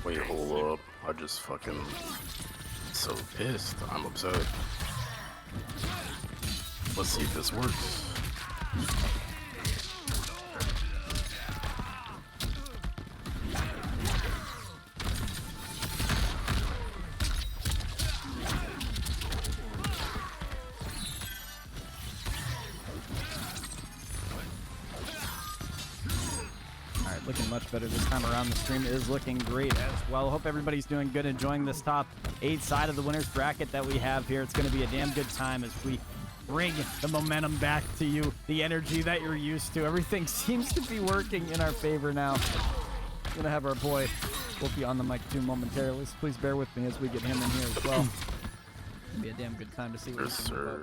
Wait, hold up. I just fucking so pissed. I'm upset. Let's see if this works. Looking much better this time around. The stream is looking great as well. Hope everybody's doing good, enjoying this top 8 side of the winner's bracket that we have here. It's going to be a damn good time as we bring the momentum back to you, the energy that you're used to. Everything seems to be working in our favor now. We're going to have our boy Wolfie on the mic too momentarily, so please bear with me as we get him in here as well. It'll be a damn good time to see what he's about.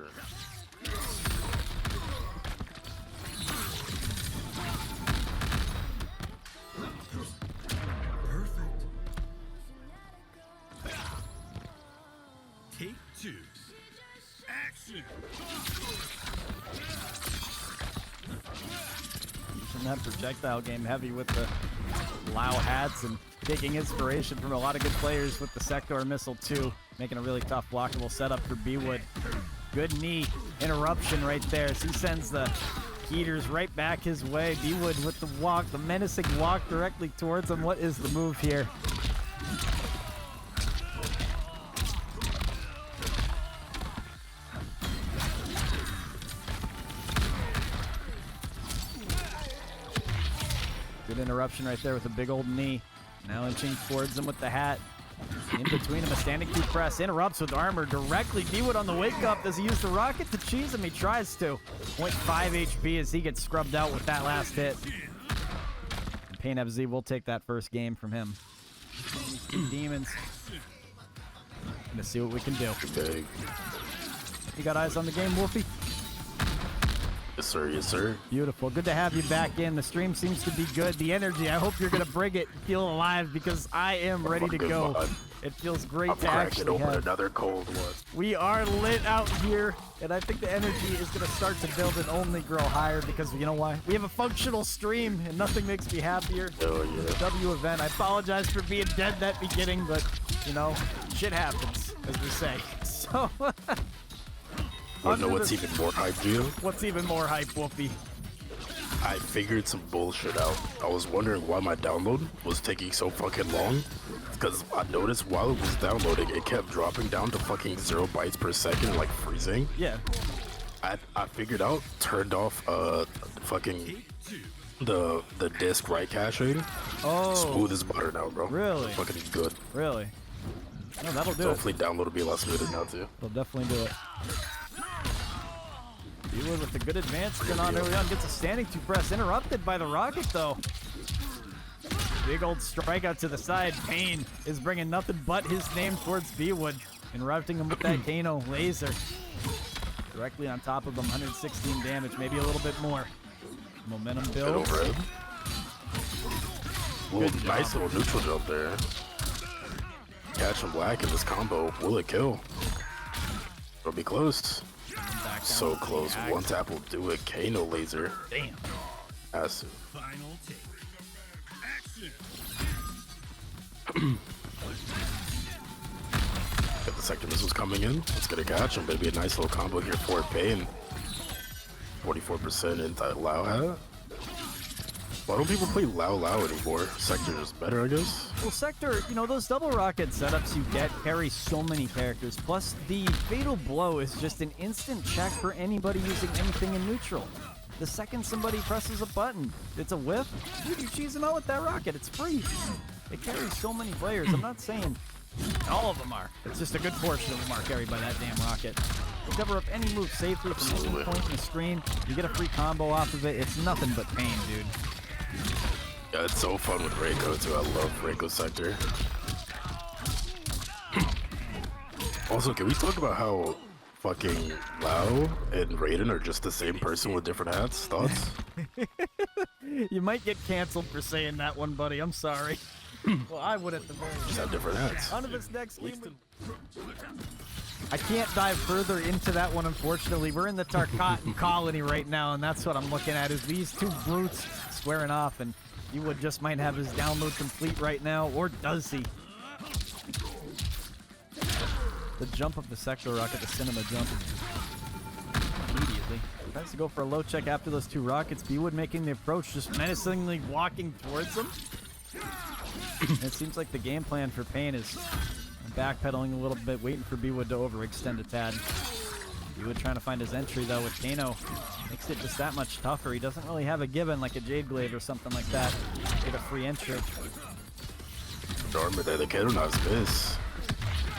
That projectile game heavy with the Lao hats and taking inspiration from a lot of good players with the Sektor missile too, making a really tough blockable setup for BWood. Good knee interruption right there as he sends the heaters right back his way. BWood with the walk, the menacing walk directly towards him. What is the move here? Good interruption right there with a big old knee. Now inching towards him with the hat. In between him, a standing Q press. Interrupts with armor directly. BWood on the wake up. Does he use the rocket to cheese him? He tries to. 0.5 HP as he gets scrubbed out with that last hit. And PainFZ will take that first game from him. These two demons. Gonna see what we can do. Okay. You got eyes on the game, Wolfie? Yes, sir. Yes, sir. Beautiful. Good to have you back in. The stream seems to be good. The energy, I hope you're going to bring it, feel alive, because I am ready to go. God. It feels great I'm to actually open have. another cold one. We are lit out here, and I think the energy is going to start to build and only grow higher because, you know why? We have a functional stream, and nothing makes me happier than the W event. I apologize for being dead that beginning, but, you know, shit happens, as we say. So... You know what's even more hype, Gio? What's even more hype, Wolfie? I figured some bullshit out. I was wondering why my download was taking so fucking long. Because I noticed while it was downloading, it kept dropping down to fucking 0 bytes per second, like freezing. Yeah. I figured out, turned off fucking the disk write caching. Oh. Smooth as butter now, bro. Really? Fucking good. Really? No, that'll do so hopefully download will be a lot smoother now too. They'll definitely do it. BWood with a good advance going on early on. Gets a standing 2 press. Interrupted by the rocket, though. Big old strikeout to the side. Pain is bringing nothing but his name towards BWood. Interrupting him with that Kano laser. Directly on top of him. 116 damage. Maybe a little bit more. Momentum builds. Nice little neutral jump there. Catch him black in this combo. Will it kill? It'll be close. So close. One tap will do it. Kano laser. Damn. Acid. Final take. Action. Got the sector missiles coming in. Let's get a catch. And maybe a nice little combo here for Pain. 44% anti-Lao hat. Why don't people play Lao anymore? Sector is better, I guess. Well, Sektor, you know, those double rocket setups you get carry so many characters. Plus, the fatal blow is just an instant check for anybody using anything in neutral. The second somebody presses a button, it's a whiff. Dude, you cheese them out with that rocket. It's free. It carries so many players. I'm not saying all of them are. It's just a good portion of them are carried by that damn rocket. You cover up any move safely from any point in the screen. You get a free combo off of it. It's nothing but pain, dude. Yeah, it's so fun with REIKO too. I love REIKO Sektor. Also, can we talk about how fucking Lao and Raiden are just the same person with different hats? Thoughts? You might get canceled for saying that one, buddy. I'm sorry. Well, I would at the very Just least. have different hats. On to this next game. I can't dive further into that one, unfortunately. We're in the Tarkatan colony right now, and that's what I'm looking at, is these two brutes squaring off, and BWood just might have his download complete right now, or does he? The jump of the sector rocket, the cinema jump. Immediately. Tries to go for a low check after those two rockets. BWood making the approach, just menacingly walking towards them. And it seems like the game plan for Pain is backpedaling a little bit, waiting for BWood to overextend a tad. BWood trying to find his entry, though, with Kano. Makes it just that much tougher. He doesn't really have a given like a Jade Glaive or something like that. Get a free entry. Armor there, the Kano knifes miss.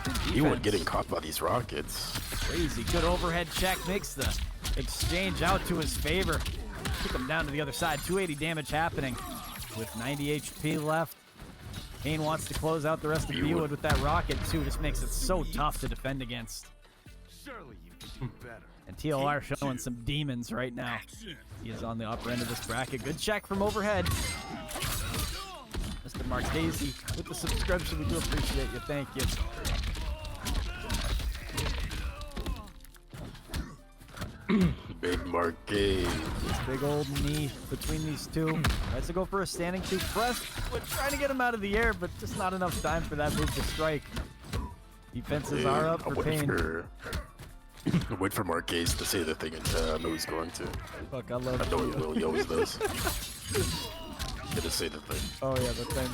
BWood getting caught by these rockets. Crazy. Good overhead check. Makes the exchange out to his favor. Kick him down to the other side. 280 damage happening with 90 HP left. Kane wants to close out the rest of BWood with that rocket, too. Just makes it so tough to defend against. Surely you can do better. And TLR showing some demons right now. He is on the upper end of this bracket. Good check from overhead. Mr. Marchese with the subscription. We do appreciate you. Thank you. Big Marquez. This big old knee between these two. Tries to go for a standing two press. We're trying to get him out of the air, but just not enough time for that move to strike. Defenses are up for Pain. Wait for Marquez to say the thing in chat. I know he's going to. Fuck, I love I know he will. He always does. Gonna say the thing. Oh yeah, the thing.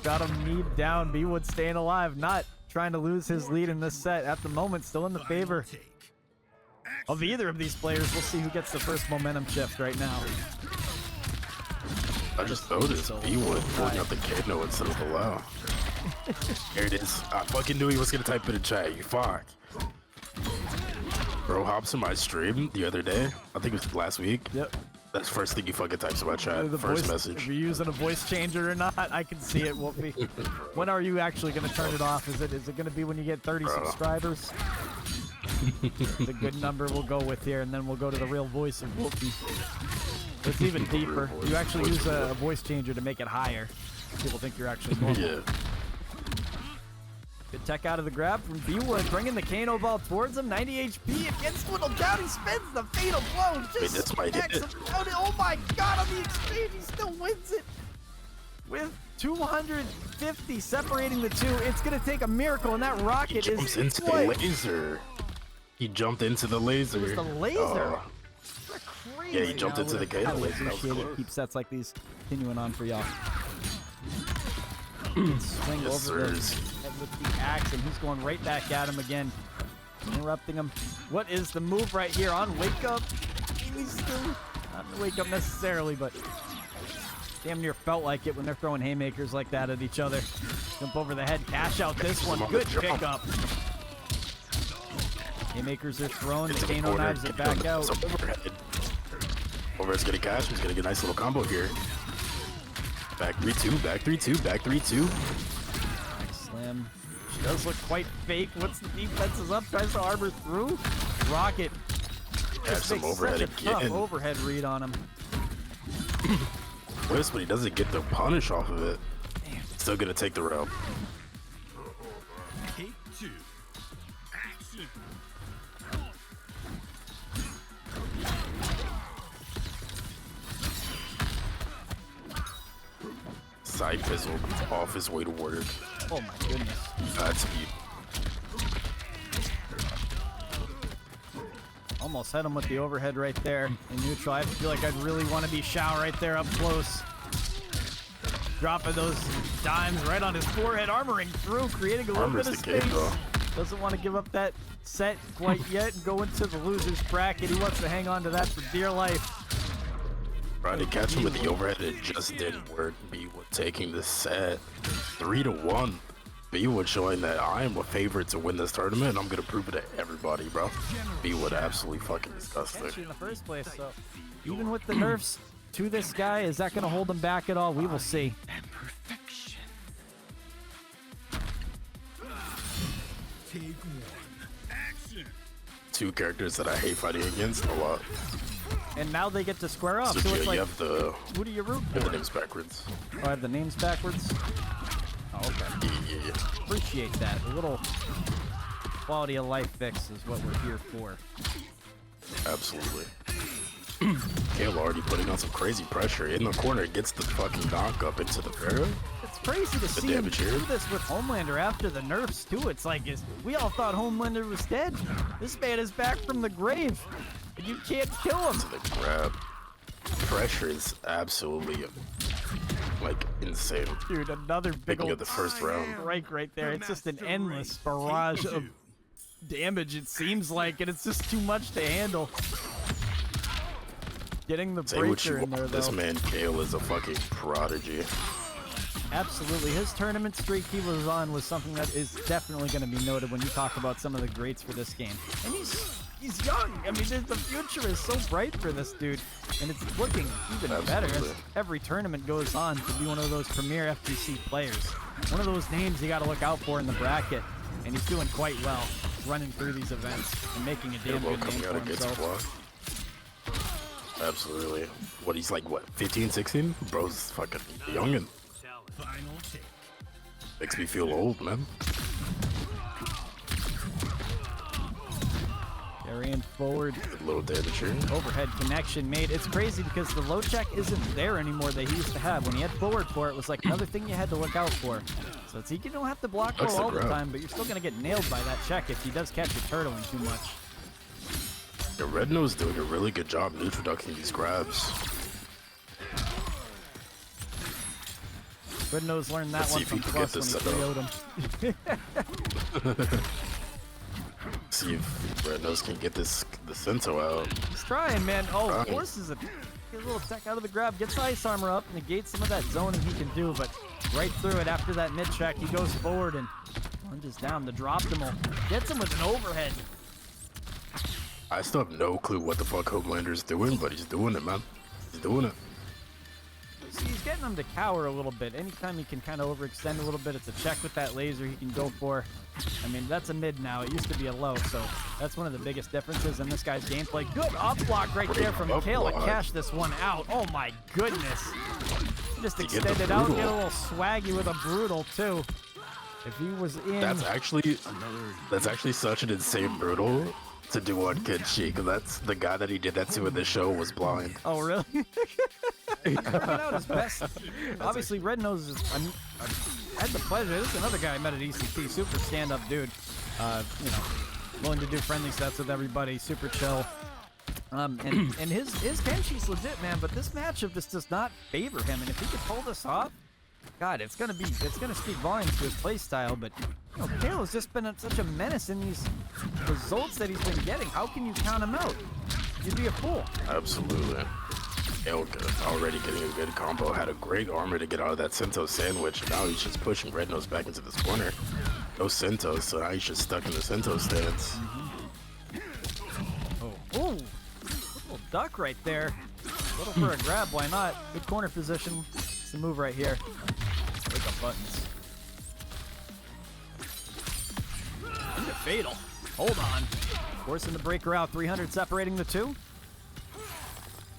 Got him kneed down. BWood staying alive, not trying to lose his lead in this set. At the moment, still in the favor of either of these players. We'll see who gets the first momentum shift right now. I just noticed BWood pulling out the Kano instead of the Lao. Here it is. I fucking knew he was gonna type it in chat. You fuck. Bro hops in my stream the other day. I think it was last week. Yep. That's the first thing he fucking types in my chat. First message. If you're using a voice changer or not, I can see it. Won't be. When are you actually gonna turn it off? Is it gonna be when you get 30 subscribers? It's a good number we'll go with here, and then we'll go to the real voice of Whoopi. It's even deeper. You actually use a voice changer to make it higher. People think you're actually normal. Yeah. Good tech out of the grab from BWood, bringing the Kano ball towards him. 90 HP. It gets dwindled down. He spins the fatal blow. Just this might hit smacks him down. Oh my god, on the exchange, he still wins it. With 250 separating the two, it's going to take a miracle, and that rocket He jumps is into the laser. He jumped into the laser. It was the laser. Oh. Crazy. Yeah, he jumped into the Kano I laser. That was appreciate it. close. Keep sets like these continuing on for y'all. Swing Yes, over the sirs. head with the axe, and he's going right back at him again, interrupting him. What is the move right here on wake up? He's still not wake up necessarily, but damn near felt like it when they're throwing haymakers like that at each other. Jump over the head, cash out this one. Good pickup. Haymakers are thrown. The Kano knives it back out. So Overhead's gonna cash. He's gonna get a nice little combo here. Back 3-2, back 3-2, back 3-2. Slam. She does look quite fake. Once the defense is up, tries to armor through. Rocket. Have some overhead such a tough again. overhead read on him. Whips, but he doesn't get the punish off of it. Still gonna take the round. Take two. Action. Side pistol off his way to work. Oh my goodness. That's me. Almost had him with the overhead right there in neutral. I feel like I'd really want to be SHAO right there up close. Dropping those dimes right on his forehead, armoring through, creating a little Armor's bit of the game, space. bro. Doesn't want to give up that set quite yet and go into the loser's bracket. He wants to hang on to that for dear life. Trying to catch him with the overhead, it just didn't work. BWood taking the set 3-1. BWood showing that I am a favorite to win this tournament, and I'm gonna prove it to everybody, bro. BWood absolutely fucking disgusting. Kenshi in the first place, so even with the nerfs to this guy, is that going to hold him back at all? We will see. And perfection. Take one. Action. Two characters that I hate fighting against a lot. and now they get to square off. So, So yeah, it's like, you have the, who do you root the for? names backwards. Oh, I have the names backwards? Oh, okay. Yeah. Appreciate that. A little quality of life fix is what we're here for. Absolutely. Kale already putting on some crazy pressure. In the corner, gets the fucking knock up into the Pharaoh. It's crazy to see him damage do here. this with Homelander after the nerfs, too. It's like, we all thought Homelander was dead. This man is back from the grave, and you can't kill him. To the grab. Pressure is absolutely, like, insane. Dude, another big Picking old up the first round. strike right there. It's just an endless barrage of damage, it seems like, and it's just too much to handle. Getting the Say what breaker you in there, want. though. This man, Kale, is a fucking prodigy. Absolutely. His tournament streak he was on was something that is definitely going to be noted when you talk about some of the greats for this game. And he's young. I mean, the future is so bright for this dude. And it's looking even better as Absolutely. every tournament goes on to be one of those premier FGC players. One of those names you got to look out for in the bracket. And he's doing quite well running through these events and making a damn Elbow good name coming out for against himself. block. Absolutely. What, he's like, what, 15, 16? Bro's fucking youngin'. Final take. Makes me feel old, man. Carrying forward. A little damage here. Overhead connection made. It's crazy because the low check isn't there anymore that he used to have. When he had forward for it, was like another thing you had to look out for. So it's, you don't have to block That's roll the all the grab. time, but you're still going to get nailed by that check if he does catch you turtling too much. The REDNOSE doing a really good job neutral-ducking these grabs. REDNOSE learned that Let's one see if from he can get Plus this when he set up. KO'd him. See if REDNOSE can get this the Sento out. He's trying, man. Oh, Trying. forces a little tech out of the grab. Gets ice armor up, negates some of that zoning he can do, but right through it after that mid check, he goes forward and lunges down. The drop him will gets him with an overhead. I still have no clue what the fuck Homelander's doing, but he's doing it, man. He's doing it. See, he's getting him to cower a little bit. Anytime he can kind of overextend a little bit, it's a check with that laser he can go for. I mean, that's a mid now. It used to be a low, so that's one of the biggest differences in this guy's gameplay. Good up block right there from Up Kale to block. cash this one out. Oh my goodness. Just To get extend the it out, get a brutal. little swaggy with a brutal too. If he was in... That's actually such an insane brutal to do on KENSHI, because that's the guy that he did that to in the show was blind. Oh, really? He's bringing out his best. Obviously, REDNOSE is... I had the pleasure. This is another guy I met at ECT. Super stand-up dude. You know, willing to do friendly sets with everybody. Super chill. And his Kenshi's legit, man. But this matchup just does not favor him. And if he could pull this off, God, it's gonna speak volumes to his play style. But you know, Kale has just been such a menace in these results that he's been getting. How can you count him out? You'd be a fool. Absolutely. Elka already getting a good combo. Had a great armor to get out of that Sento sandwich. Now he's just pushing REDNOSE back into this corner. No Sento, so now he's just stuck in the Sento stance. Oh, ooh, little duck right there. Little for a grab, why not? Good corner position. It's the move right here. Wake up buttons. Into fatal. Hold on. Forcing the breaker out. 300 separating the two.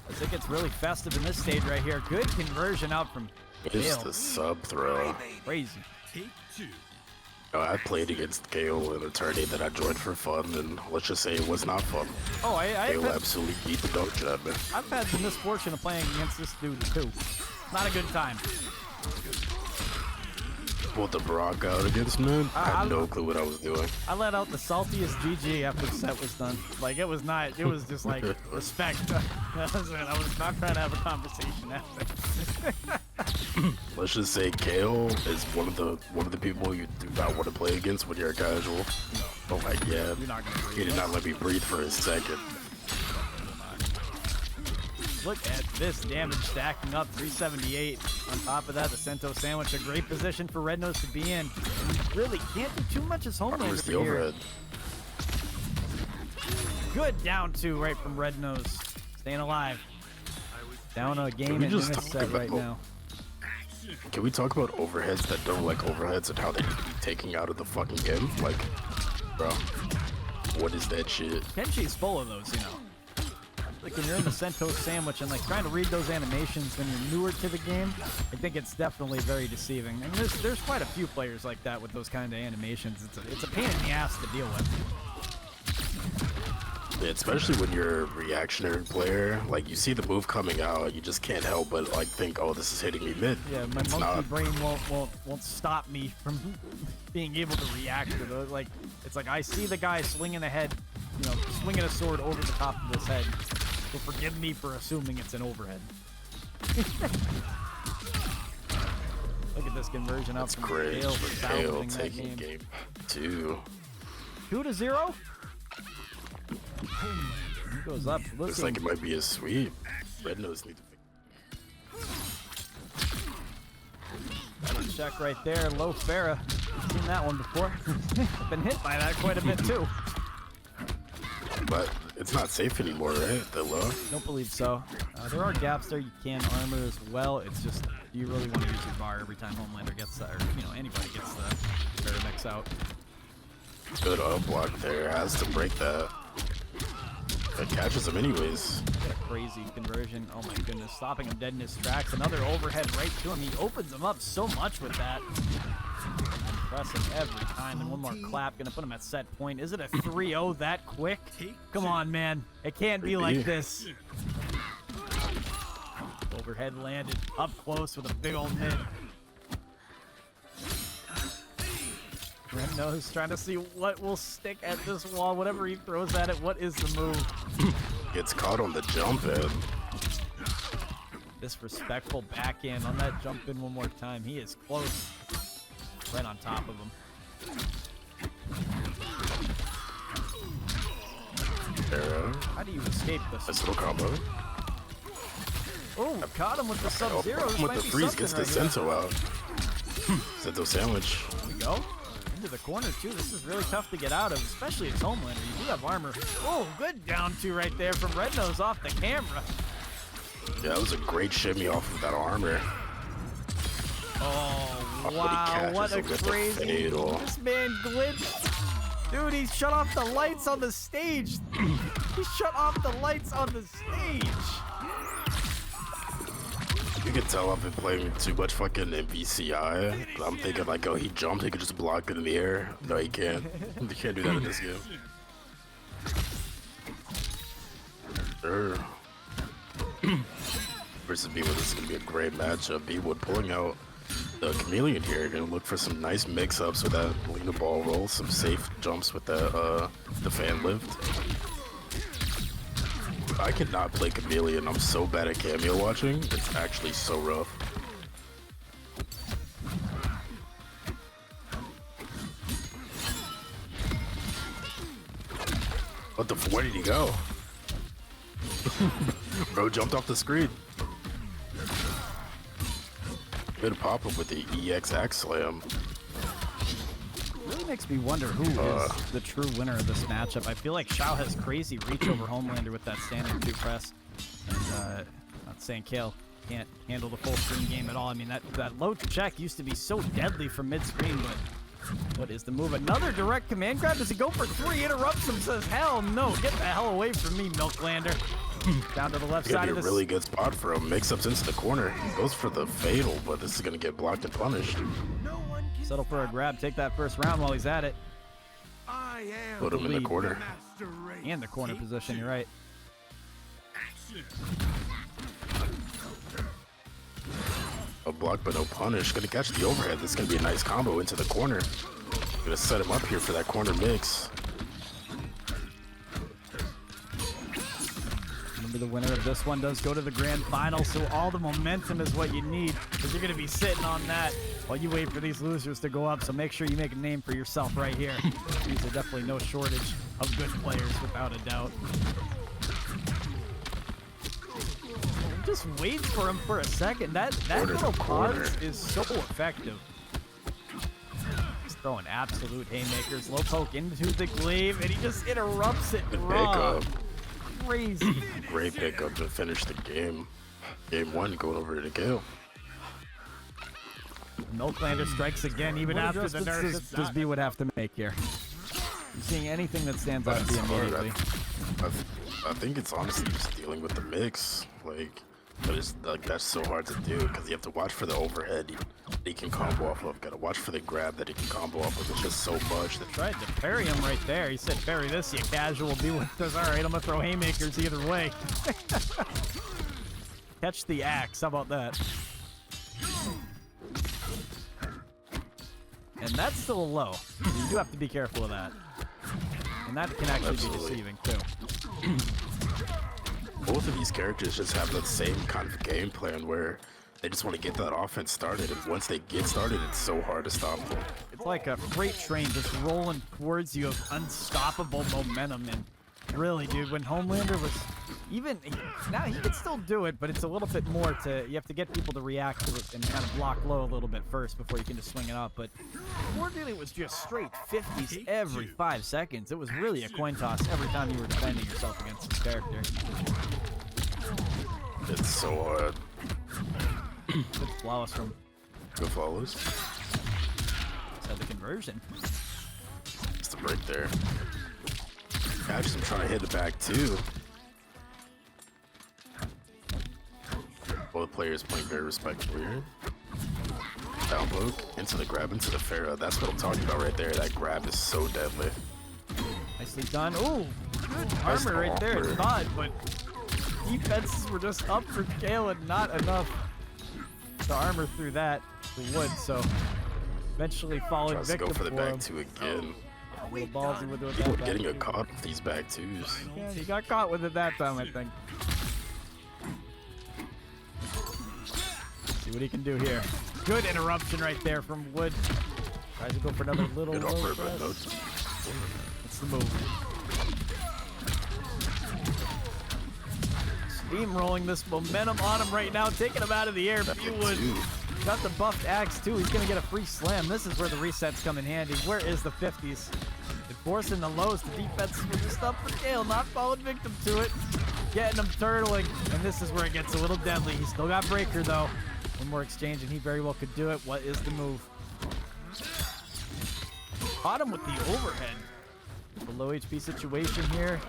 As it gets really festive in this stage right here. Good conversion out from Just Kale. the sub throw. Crazy. Take two. I played against Kale in a tourney that I joined for fun, and let's just say it was not fun. Oh, Kale absolutely beat the dog shit out of me. I've had the misfortune of playing against this dude too. Not a good time. Pulled the Brock out against me. I had no clue what I was doing. I let out the saltiest GG after the set was done. Like, it was not, it was just like, respect. That was it. I was not trying to have a conversation after. Let's just say Kale is one of the people you do not want to play against when you're a casual. Oh my god. You're not gonna He did not let me breathe for a second. Look at this damage stacking up, 378. On top of that, the Sento sandwich, a great position for REDNOSE to be in. And he really can't do too much as Where's Homelander the here. overhead? Good down two right from REDNOSE. Staying alive. Down a game we in just this talk set right about- now. Can we talk about overheads that don't like overheads and how they need to be taken out of the fucking game? Like, bro, what is that shit? Kenshi's full of those, you know. Like when you're in the Sento's sandwich and like trying to read those animations when you're newer to the game, I think it's definitely very deceiving. And there's quite a few players like that with those kind of animations. It's a pain in the ass to deal with. Yeah, especially when you're a reactionary player, like you see the move coming out, you just can't help but like think, oh, this is hitting me mid. Yeah, my monkey brain won't stop me from being able to react to those. Like it's like I see the guy swinging a head, you know, swinging a sword over the top of his head. So forgive me for assuming it's an overhead. Look at this conversion out from Great Kale for Kale taking game 2. 2-0. He goes up. Looks like it might be a sweep. REDNOSE need to check right there. Low Farah. Seen that one before. Been hit by that quite a bit too. But it's not safe anymore, right? The low? Don't believe so. There are gaps there you can armor as well. It's just, do you really want to use your bar every time Homelander gets that, or, you know, anybody gets the Paramix out? Good up block there. Has to break that. That catches him anyways. What a crazy conversion. Oh my goodness. Stopping him dead in his tracks. Another overhead right to him. He opens him up so much with that. Impressive every time. And one more clap. Gonna put him at set point. Is it a 3-0 that quick? Come on, man. It can't be like this. Overhead landed up close with a big old mid. REDNOSE trying to see what will stick at this wall. Whatever he throws at it, what is the move? Gets caught on the jump in. Disrespectful backhand on that jump in one more time. He is close. Right on top of him. Arrow. How do you escape this? Nice little combo. Oh, caught him with the Sub-Zero. With the freeze, gets the Sento out. Sento sandwich. There we go. Into the corner too. This is really tough to get out of, especially as Homelander. You do have armor. Oh, good down two right there from REDNOSE off the camera. Yeah, that was a great shimmy off of that armor. Oh, wow. What a crazy. This man glitched. Dude, he shut off the lights on the stage. He shut off the lights on the stage. You can tell I've been playing too much fucking MVCI. I'm thinking like, oh, he jumped, he could just block it in the air. No, he can't. You can't do that in this game. Sure. Versus BWood, this is gonna be a great matchup. BWood pulling out the Chameleon here. Gonna look for some nice mix-ups with that Lena ball roll, some safe jumps with the fan lift. I cannot play Chameleon. I'm so bad at cameo watching. It's actually so rough. What the f- where did he go? Bro jumped off the screen. Good pop up with the EX axe slam. Really makes me wonder who is the true winner of this matchup. I feel like SHAO has crazy reach over Homelander with that standing 2 press. And not saying Kale can't handle the full screen game at all. I mean, that low check used to be so deadly from mid-screen, but what is the move? Another direct command grab. Does he go for 3? Interrupts him, says, hell no. Get the hell away from me, Milklander. Down to the left side of this. A really good spot for him. Mix-ups into the corner. He goes for the fatal, but this is going to get blocked and punished. Settle for a grab. Take that first round while he's at it. Put him in the corner. And the corner position, you're right. A block but no punish. Gonna catch the overhead. This is gonna be a nice combo into the corner. Gonna set him up here for that corner mix. Remember, the winner of this one does go to the grand final, so all the momentum is what you need, because you're gonna be sitting on that while you wait for these losers to go up. So make sure you make a name for yourself right here. These are definitely no shortage of good players, without a doubt. Just wait for him for a second. That little pause is so effective. He's throwing absolute haymakers. Low poke into the glaive, and he just interrupts it raw. Crazy. Great pickup to finish the game. Game 1 going over to Kale. Milklander strikes again, even after the nurse. Does BWood have to make here? You seeing anything that stands out to you immediately? I think it's honestly just dealing with the mix, like, but it's like that's so hard to do because you have to watch for the overhead he can combo off of. Gotta watch for the grab that he can combo off of. It's just so much. That Tried to parry him right there. He said, "Parry this, you casual." B-Wood says, "All right, I'm gonna throw haymakers either way." Catch the axe. How about that? And that's still low. You do have to be careful of that. And that can actually be deceiving too. Both of these characters just have that same kind of game plan where they just want to get that offense started, and once they get started, it's so hard to stop them. It's like a freight train just rolling towards you of unstoppable momentum. And really, dude, when Homelander was now he can still do it, but it's a little bit more you have to get people to react to it and kind of block low a little bit first before you can just swing it up. But before it was just straight 50s every 5 seconds. It was really a coin toss every time you were defending yourself against this character. It's so hard. Good flawless from Good follows. just had the conversion. It's the break there. Actually, I'm trying to hit it back too. Both players playing very respectfully here. Down poke, into the grab, into the Pharaoh. That's what I'm talking about right there. That grab is so deadly. Nicely done. Ooh, good armor right there. It's not, but defenses were just up for Kale and not enough to armor through that for Wood. So eventually falling Tries to victim go for the for back him. two again. A little ballsy with it. People getting a caught with these back twos. Yeah, he got caught with it that time, I think. See what he can do here. Good interruption right there from Wood. Tries to go for another little Good low upper, press. but no. That's the move. Steamrolling this momentum on him right now, taking him out of the air. B-Wood got the buffed axe too. He's gonna get a free slam. This is where the resets come in handy. Where is the 50s? Enforcing the lows. The defenses were just up for Kale, not falling victim to it. Getting him turtling, and this is where it gets a little deadly. He's still got breaker though. One more exchange, and he very well could do it. What is the move? Caught him with the overhead. The low HP situation here.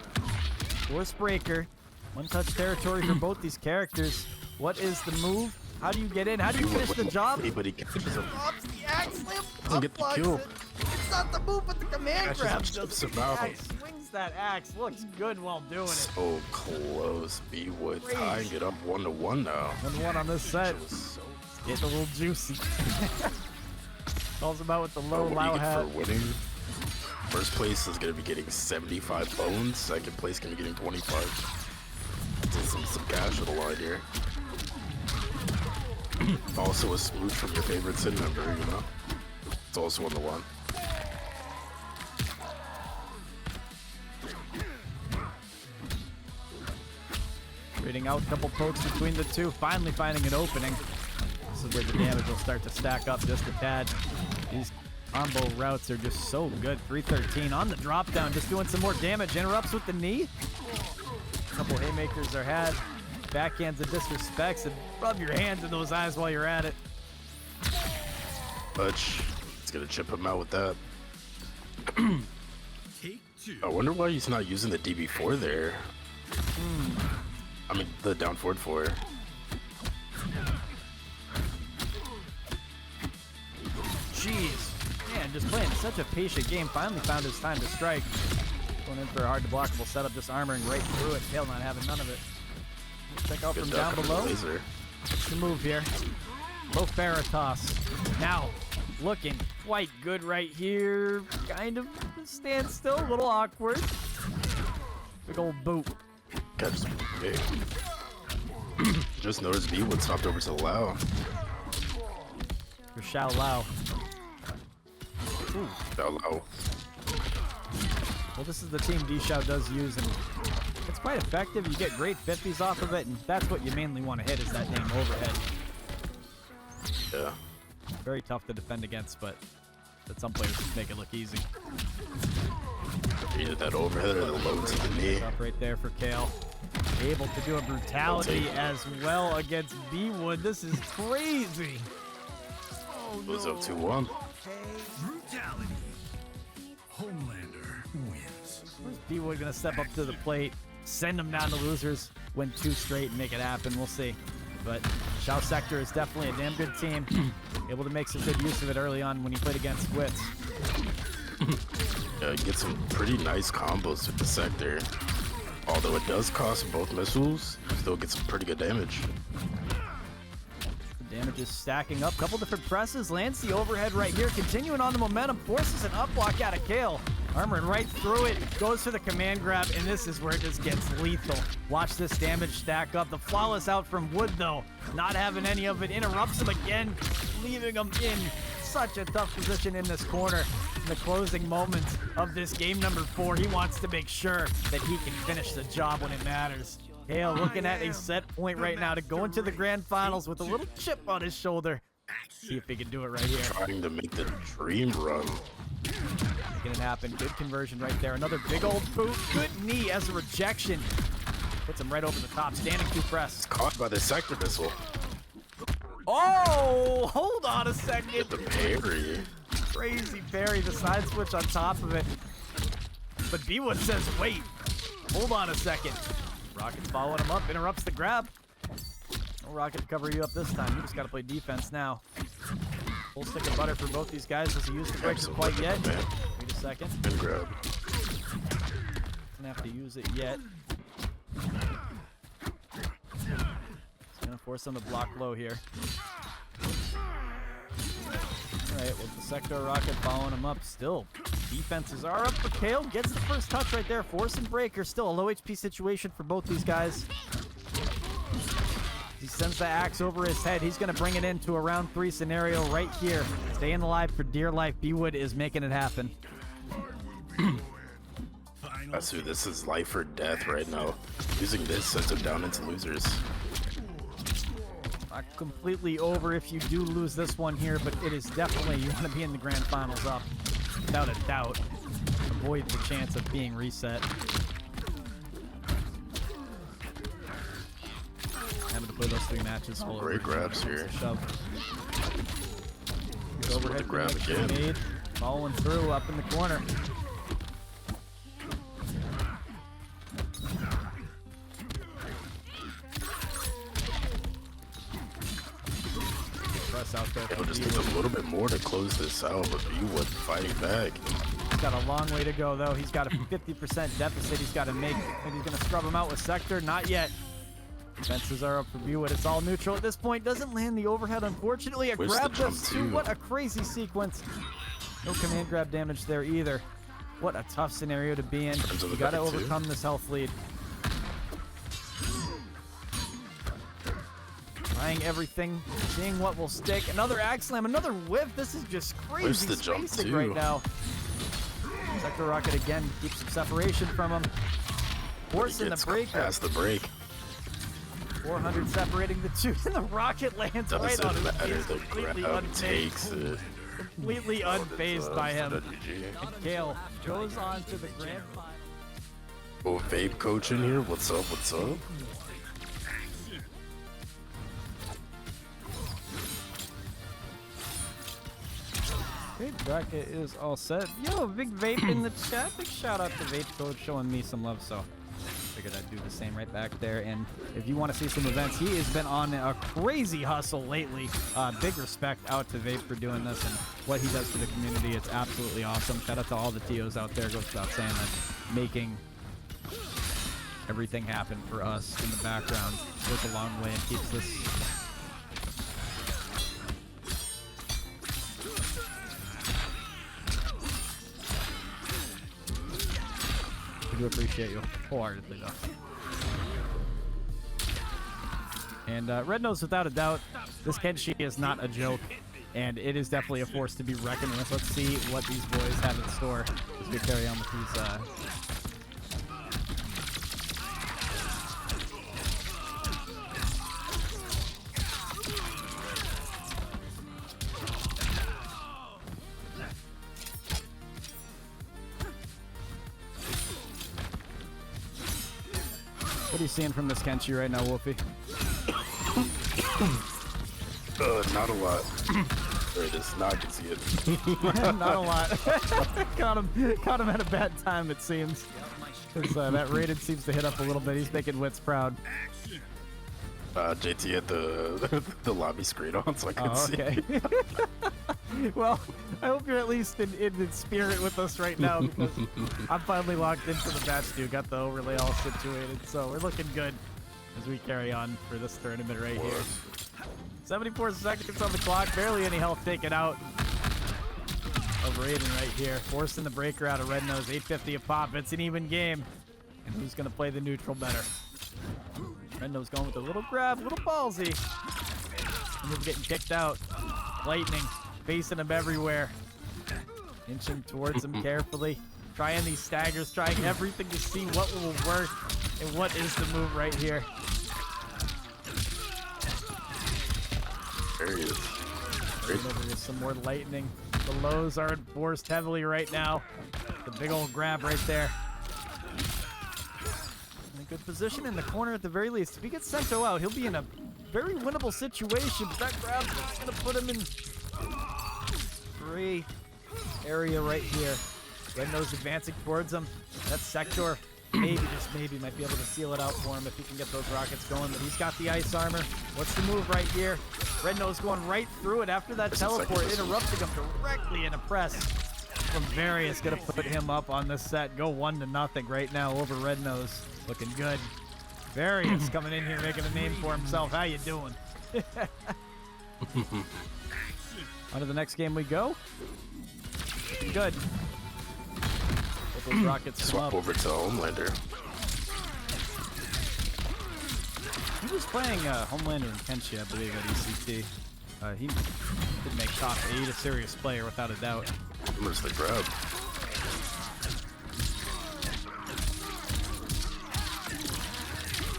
Force breaker. One-touch territory for both these characters. What is the move? How do you get in? How do you finish the job? Anybody catches him. Drops the axe, slam, Doesn't get the kill. It's not the move, but the command Catches grab. him, chips him out. Swings that axe. Looks good while doing it. So close. B-Wood tying it up 1-1 now. 1-1 on this set. Getting a little juicy. Calls him out with the low What do low you get hat. for winning? First place is going to be getting 75 bones. Second place going to be getting 25. Some cash on the line here. Also a smooth from your favorite Sin member, you know? It's also on the one. Trading out a couple pokes between the two. Finally finding an opening. This is where the damage will start to stack up just a tad. These combo routes are just so good. 313 on the drop down, just doing some more damage. Interrupts with the knee. A couple haymakers are had. Backhands and disrespects, and rub your hands in those eyes while you're at it. Butch, it's going to chip him out with that. Take two. I wonder why he's not using the DB4 there. I mean, the down forward 4. Jeez. Man, just playing such a patient game. Finally found his time to strike. Going in for a hard to blockable setup, just armoring right through it. Tail not having none of it. Check out Good from down duck on the below. laser. What's the move here? Low Farah toss. Now, looking quite good right here. Kind of stand still, a little awkward. Big old boot. Catches him big. Just noticed B-Wood stopped over to the Lao. For SHAO Lao. Ooh. Lao. Well, this is the team D-SHAO does use, and it's quite effective. You get great 50s off of it, and that's what you mainly want to hit is that name overhead. Yeah. Very tough to defend against, but some players just make it look easy. Either that overhead or the low to the knee. Up right there for Kale. Able to do a brutality as well against B-Wood. This is crazy. Oh, Goes no. up 2-1. Brutality. Homelander wins. Where's BWoOD gonna step up to the plate, send them down to losers, win 2 straight, and make it happen. We'll see. But SHAO Sector is definitely a damn good team. Able to make some good use of it early on when he played against Wits. Get some pretty nice combos with the Sector. Although it does cost both missiles, you still get some pretty good damage. The damage is stacking up. Couple different presses. Lands the overhead right here. Continuing on the momentum. Forces an up block out of Kale. Armored right through it. Goes for the command grab. And this is where it just gets lethal. Watch this damage stack up. The flawless out from Wood, though. Not having any of it. Interrupts him again. Leaving him in such a tough position in this corner. In the closing moments of this game number 4, he wants to make sure that he can finish the job when it matters. Hale looking at a set point right now to go into the grand finals with a little chip on his shoulder. See if he can do it right here. Trying to make the dream run. Making it happen. Good conversion right there. Another big old boot. Good knee as a rejection. Puts him right over the top. Standing 2 press. Caught by the Sector missile. Oh, hold on a second. The parry. Crazy parry. The side switch on top of it. But BWoOD says, wait. Hold on a second. Rocket's following him up. Interrupts the grab. No Rocket to cover you up this time. You just got to play defense now. Full stick of butter for both these guys. Doesn't use the breaker quite yet. Man. Wait a second. Good grab. Doesn't have to use it yet. It's gonna force him to block low here. Alright, well, the Sector Rocket following him up still. Defenses are up for Kale. Gets the first touch right there. Forcing breaker. Still a low HP situation for both these guys. He sends the axe over his head. He's going to bring it into a round 3 scenario right here. Staying alive for dear life. BWoOD is making it happen. Asu, this is life or death right now. Using this sends him down into losers. Not completely over if you do lose this one here, but it is definitely, you want to be in the grand finals up. Without a doubt. Avoid the chance of being reset. Having to play those 3 matches full. Great grabs here. Shove. Just with the grab again. Made, following through up in the corner. Press out there. It'll just take a little bit more to close this out, but BWoOD fighting back. He's got a long way to go, though. He's got a 50% deficit he's got to make. Maybe he's going to scrub him out with Sector. Not yet. Defenses are up for BWoOD. It's all neutral at this point. Doesn't land the overhead, unfortunately. A grab just too. What a crazy sequence. No command grab damage there either. What a tough scenario to be in. You got to overcome this health lead. Trying everything, seeing what will stick. Another axe slam, another whiff. This is just crazy the jump spacing too. right now. Sector Rocket again keeps some separation from him. Forcing the break. Past the break. 400 separating the 2, and the Rocket lands right on his face. The Completely grab unfazed. takes it. Completely unfazed by him. And Kale goes on to the grand final. Oh, Vape Coach in here. What's up? What's up? Okay, bracket is all set. Yo, big Vape in the chat. Big shout out to Vape Code showing me some love, so figured I'd do the same right back there. And if you want to see some events, he has been on a crazy hustle lately. Big respect out to Vape for doing this and what he does for the community. It's absolutely awesome. Shout out to all the TOs out there. Goes without saying that making everything happen for us in the background goes a long way and keeps this. I do appreciate you wholeheartedly, though. And REDNOSE, without a doubt, this KENSHI is not a joke, and it is definitely a force to be reckoned with. Let's see what these boys have in store as we carry on with these. What are you seeing from this KENSHI right now, Wolfie? Not a lot. There it is. Now I can see it. Not a lot. Caught him at a bad time, it seems. That Raiden seems to hit up a little bit. He's making Wits proud. JT had the lobby screen on, so I couldn't okay. Well, I hope you're at least in spirit with us right now, because I'm finally locked into the match, dude. Got the overlay all situated, so we're looking good as we carry on for this tournament right here. 74 seconds on the clock, barely any health taken out of Raiden right here. Forcing the breaker out of REDNOSE, 850 a pop. It's an even game. And who's going to play the neutral better? REDNOSE going with a little grab, a little ballsy. And he's getting kicked out. Lightning facing him everywhere. Inching towards him carefully. Trying these staggers, trying everything to see what will work and what is the move right here. There he is. There's some more lightning. The lows are enforced heavily right now. The big old grab right there. In a good position in the corner at the very least. If he gets Sento out, he'll be in a very winnable situation, but that grab is going to put him in gray area right here. REDNOSE advancing towards him. That SEKTOR, maybe, just maybe, might be able to seal it out for him if he can get those rockets going, but he's got the ice armor. What's the move right here? REDNOSE going right through it after that teleport, interrupting him directly in a press from Various. Gonna put him up on this set. Go 1-0 right now over REDNOSE. Looking good. Various coming in here making a name for himself. How you doing? On to the next game we go. Looking good. Let those rockets come Swap up. over to Homelander. He was playing Homelander and KENSHI, I believe, at ECT. He did make top 8, a serious player without a doubt. Where's the grab?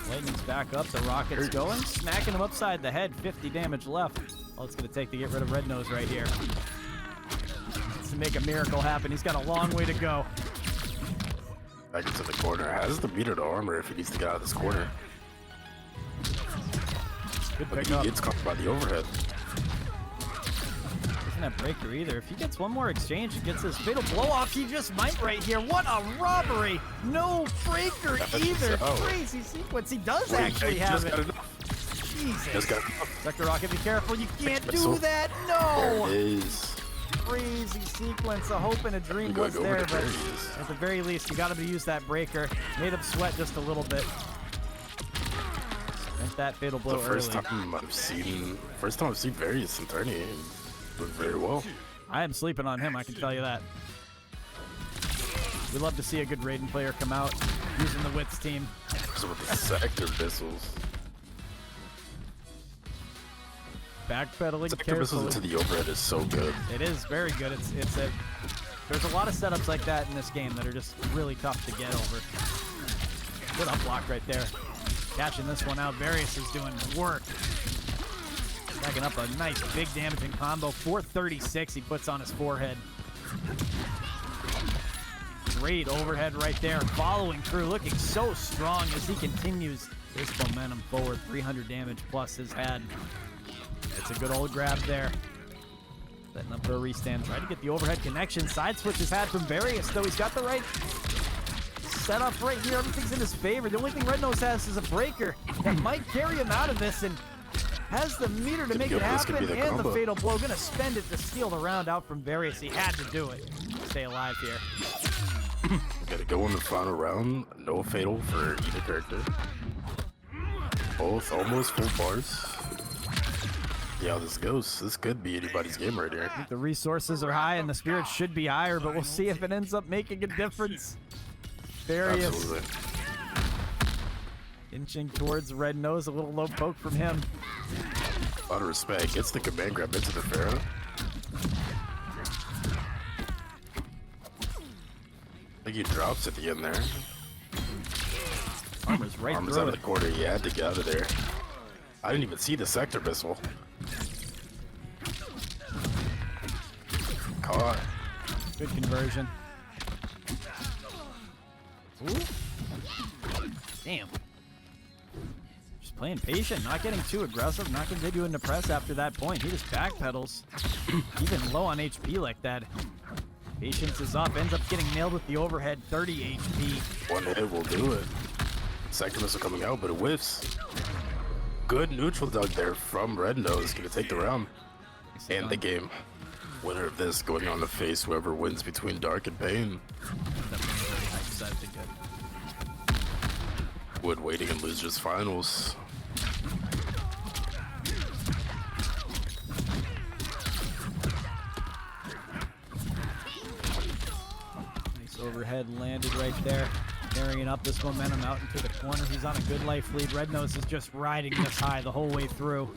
Lightning's back up, the rocket's going, smacking him upside the head, 50 damage left. All it's going to take to get rid of REDNOSE right here. Needs to make a miracle happen. He's got a long way to go. Back into the corner. Has the meter to armor if he needs to get out of this corner. Good But pick he up. gets caught by the overhead. Doesn't have breaker either. If he gets one more exchange and gets his fatal blow off, he just might right here. What a robbery! No breaker either. Crazy sequence. He does actually have it. Jesus. Just got Sector Rocket, be careful. You can't do Missile. that. There No. it is. Crazy sequence. A hope and a dream You gotta was go there, with the but berries. at the very least, you got him to use that breaker. Made him sweat just a little bit. Spent that fatal blow The first early. time I've seen Various in tourney. He doing very well. I am sleeping on him, I can tell you that. We love to see a good Raiden player come out using the Wits team. So with the sector missiles. Backpedaling Sector missiles carefully. into the overhead is so good. It is very good. There's a lot of setups like that in this game that are just really tough to get over. Good up block right there. Catching this one out. Various is doing work. Stacking up a nice big damaging combo. 436 he puts on his forehead. Great overhead right there. Following through. Looking so strong as he continues his momentum forward. 300 damage plus his head. It's a good old grab there. Setting up for a restand. Try to get the overhead connection. Side switch is had from Various, though. He's got the right setup right here. Everything's in his favor. The only thing REDNOSE has is a breaker that might carry him out of this, and has the meter to make it happen, This could be the and the combo. fatal blow. Gonna spend it to steal the round out from Various. He had to do it. Stay alive here. Gotta go in the final round. No fatal for either character. Both almost full bars. See how this goes. This could be anybody's game right here. The resources are high, and the spirits should be higher, but we'll see if it ends up making a difference. Various. Absolutely. Inching towards REDNOSE, a little low poke from him. A lot of respect. Gets the command grab into the Pharaoh. I think he drops at the end there. Armor's right Armor's through out of it. the corner. He had to get out of there. I didn't even see the sector missile. Caught. Good conversion. Ooh. Damn. Just playing patient, not getting too aggressive, not continuing to press after that point. He just backpedals. Even low on HP like that. Patience is up, ends up getting nailed with the overhead, 30 HP. One hit will do it. Second missile coming out, but it whiffs. Good neutral dug there from REDNOSE. Gonna take the round and the game. Winner of this going on to face whoever wins between Dark and Pain. Wood waiting in losers finals. Nice overhead landed right there, carrying up this momentum out into the corner. He's on a good life lead. REDNOSE is just riding this high the whole way through.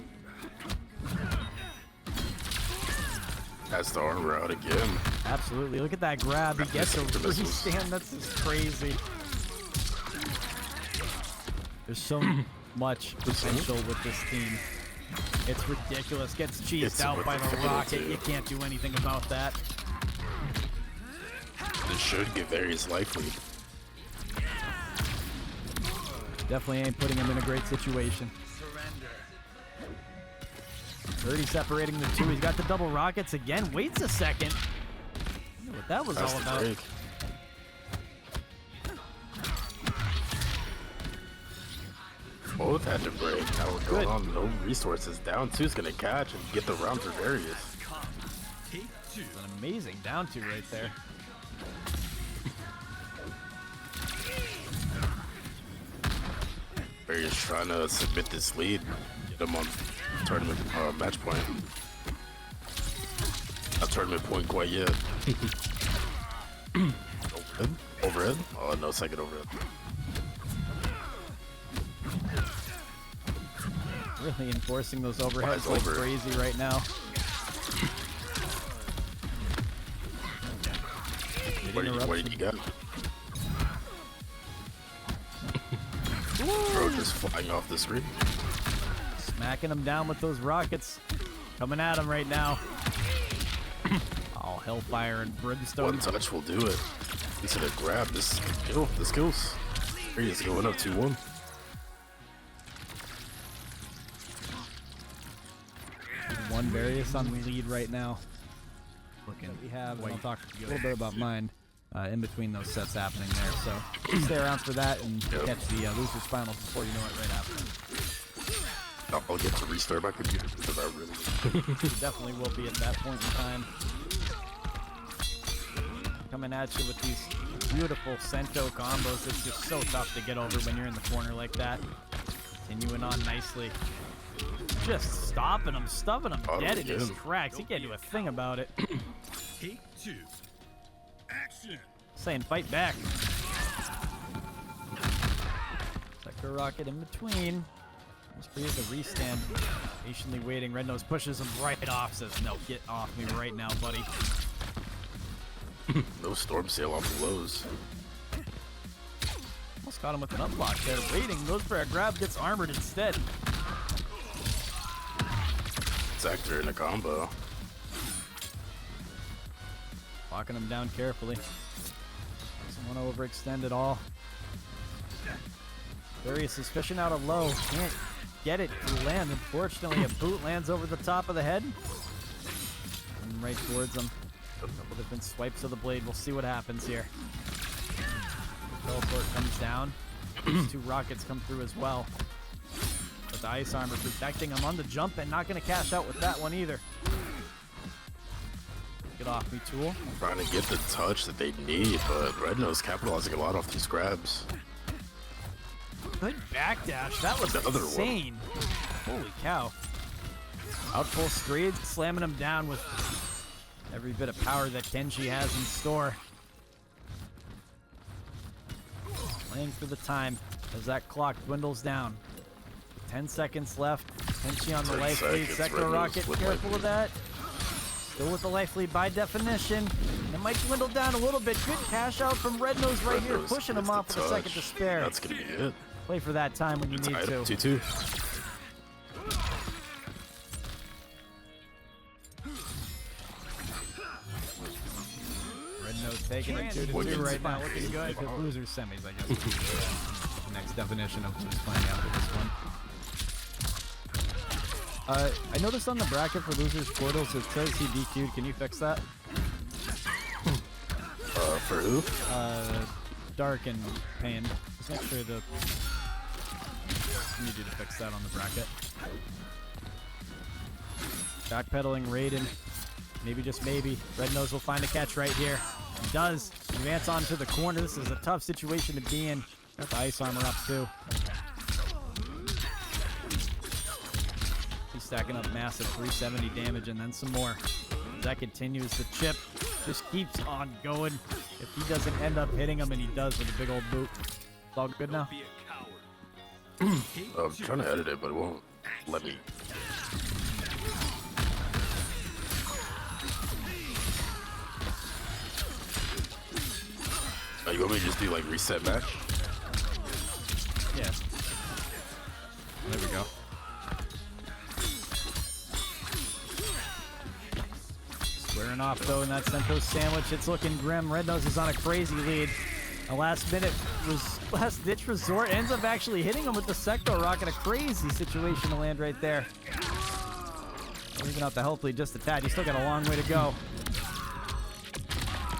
Has the armor out again. Absolutely. Look at that grab. He gets a restand. That's just crazy. There's so much potential with this team. It's ridiculous. Gets cheesed out by the rocket. You can't do anything about that. This should give Aries life lead. Definitely ain't putting him in a great situation. 30 separating the two. He's got the double rockets again. Waits a second. I don't know what that was all about. Break. Both had to break. Now we're going on. No resources. Down two's gonna catch and get the round for Various. Take two. An amazing down two right there. Various trying to submit this lead. Get him on tournament match point. Not tournament point quite yet. Overhead? Overhead? Oh, no second overhead. Really enforcing those overheads like crazy right now. What did you got? Bro, just flying off the screen. Smacking him down with those rockets. Coming at him right now. Oh, hellfire and brimstone. One touch will do it. Instead of grab, this kill, this kills. He is going up 2-1. One Various on the lead right now. Looking, we have, and I'll talk a little bit about mine in between those sets happening there. So stay around for that and catch the losers finals before you know it right after. I'll get to restart my computer because I really Definitely will be at that point in time. Coming at you with these beautiful Sento combos. It's just so tough to get over when you're in the corner like that. Continuing on nicely. Just stopping him, stuffing him dead in his tracks. He can't do a thing about it. Take two. Action. Saying fight back. Sector rocket in between. Just for you to restand. Patiently waiting. REDNOSE pushes him right off. Says, no, get off me right now, buddy. no storm sail off the lows. Almost got him with an unblock there. Waiting. Goes for a grab. Gets armored instead. Sector in a combo. Locking him down carefully. Doesn't want to overextend at all. Various is fishing out a low. Can't get it to land. Unfortunately, a boot lands over the top of the head. And right towards him. Couple different swipes of the blade. We'll see what happens here. Teleport comes down. These two rockets come through as well. But the ice armor protecting him on the jump and not going to cash out with that one either. Get off me, tool. Trying to get the touch that they need, but REDNOSE capitalizing a lot off these grabs. Good backdash. That was insane. Holy cow. Out full screed, slamming him down with every bit of power that KENSHI has in store. Playing for the time as that clock dwindles down. 10 seconds left. KENSHI on the life lead. Sector rocket, careful of that. Still with the life lead by definition. It might dwindle down a little bit. Good cash out from REDNOSE right here, pushing him off with a second to spare. That's gonna be it. Play for that time when you need to. 2-2. REDNOSE taking it 2-2 right now. Looking good. Losers semis, I guess. The next definition of who's playing out with this one. I noticed on the bracket for losers portals it says he DQ'd. Can you fix that? For who? Dark and Pain. Just make sure to... I need you to fix that on the bracket. Backpedaling Raiden. Maybe, just maybe, REDNOSE will find a catch right here. He does. Advance onto the corner. This is a tough situation to be in. Got the ice armor up too. He's stacking up massive 370 damage and then some more. That continues. The chip just keeps on going. If he doesn't end up hitting him, and he does with a big old boot. It's all good now. I'm trying to edit it, but it won't let me. Oh, you want me to just do like reset match? Yeah. There we go. Squaring off though in that Sento sandwich. It's looking grim. REDNOSE is on a crazy lead. A last ditch resort ends up actually hitting him with the Sektor rocket. A crazy situation to land right there. Leaving out the health lead just a tad. He's still got a long way to go.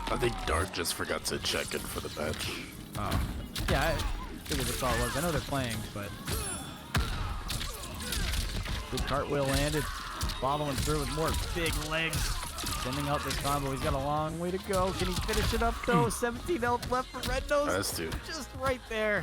I think Dark just forgot to check in for the match. Oh. Yeah, I figured that's all it was. I know they're playing, but... Good cartwheel landed. Following through with more big legs. Sending out this combo. He's got a long way to go. Can he finish it up, though? 17 health left for REDNOSE. Has to. Just right there.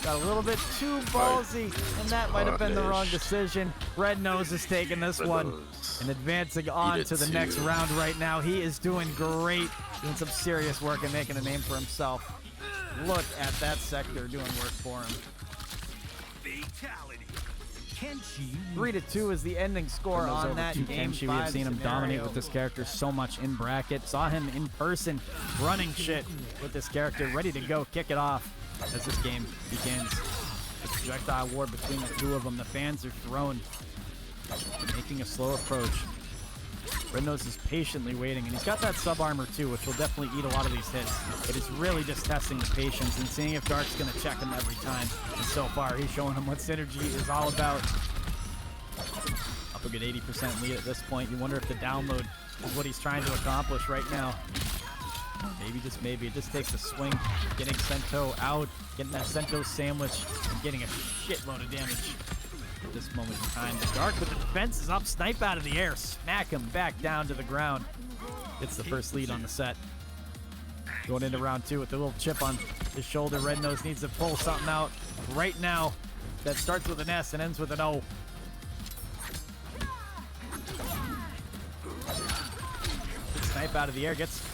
Got a little bit too ballsy, and that might have been the wrong decision. REDNOSE is taking this one and advancing on to the next round right now. He is doing great, doing some serious work and making a name for himself. Look at that Sektor doing work for him. Fatality. KENSHI. 3-2 is the ending score on that game. KENSHI, we have seen him dominate with this character so much in bracket. Saw him in person running shit with this character, ready to go kick it off as this game begins. The projectile war between the two of them. The fans are thrown, making a slow approach. REDNOSE is patiently waiting, and he's got that sub armor too, which will definitely eat a lot of these hits. It is really just testing the patience and seeing if Dark's going to check him every time. And so far, he's showing him what synergy is all about. Up a good 80% lead at this point. You wonder if the download is what he's trying to accomplish right now. Maybe, just maybe, it just takes a swing, getting Sento out, getting that Sento sandwich, and getting a shitload of damage. At this moment in time, Dark with the defense is up, snipe out of the air, smack him back down to the ground. Gets the first lead on the set. Going into round two with the little chip on his shoulder. REDNOSE needs to pull something out right now that starts with an S and ends with an O. Snipe out of the air, gets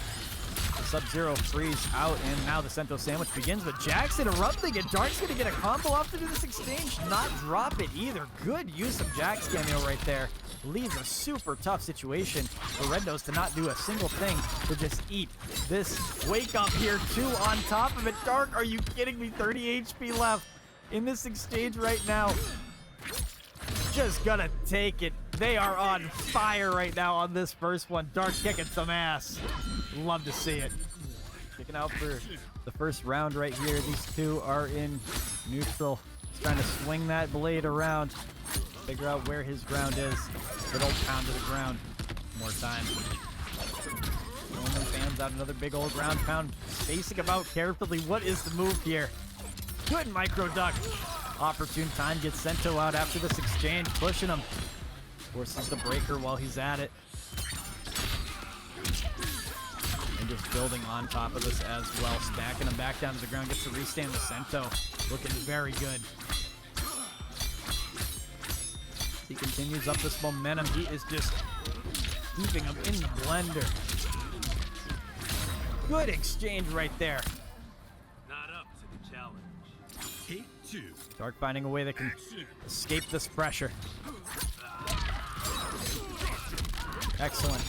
Sub-Zero freeze out, and now the Sento sandwich begins, but Jack's interrupting it. Dark's gonna get a combo off to do this exchange, not drop it either. Good use of Jack's cameo right there. Leaves a super tough situation for REDNOSE to not do a single thing, to just eat this wake up here too on top of it. Dark, are you kidding me? 30 HP left in this exchange right now. Just gonna take it. They are on fire right now on this first one. Dark kicking some ass. Love to see it. Kicking out for the first round right here. These two are in neutral. He's trying to swing that blade around. Figure out where his ground is. Good old pound to the ground. More time. Only fans out another big old ground pound. Spacing about carefully. What is the move here? Good micro duck. Opportune time gets Sento out after this exchange. Pushing him. Forces the breaker while he's at it. And just building on top of this as well. Stacking him back down to the ground. Gets to restand with Sento. Looking very good. He continues up this momentum. He is just keeping him in the blender. Good exchange right there. Not up to the challenge. Take two. Dark finding a way that can escape this pressure. Excellent.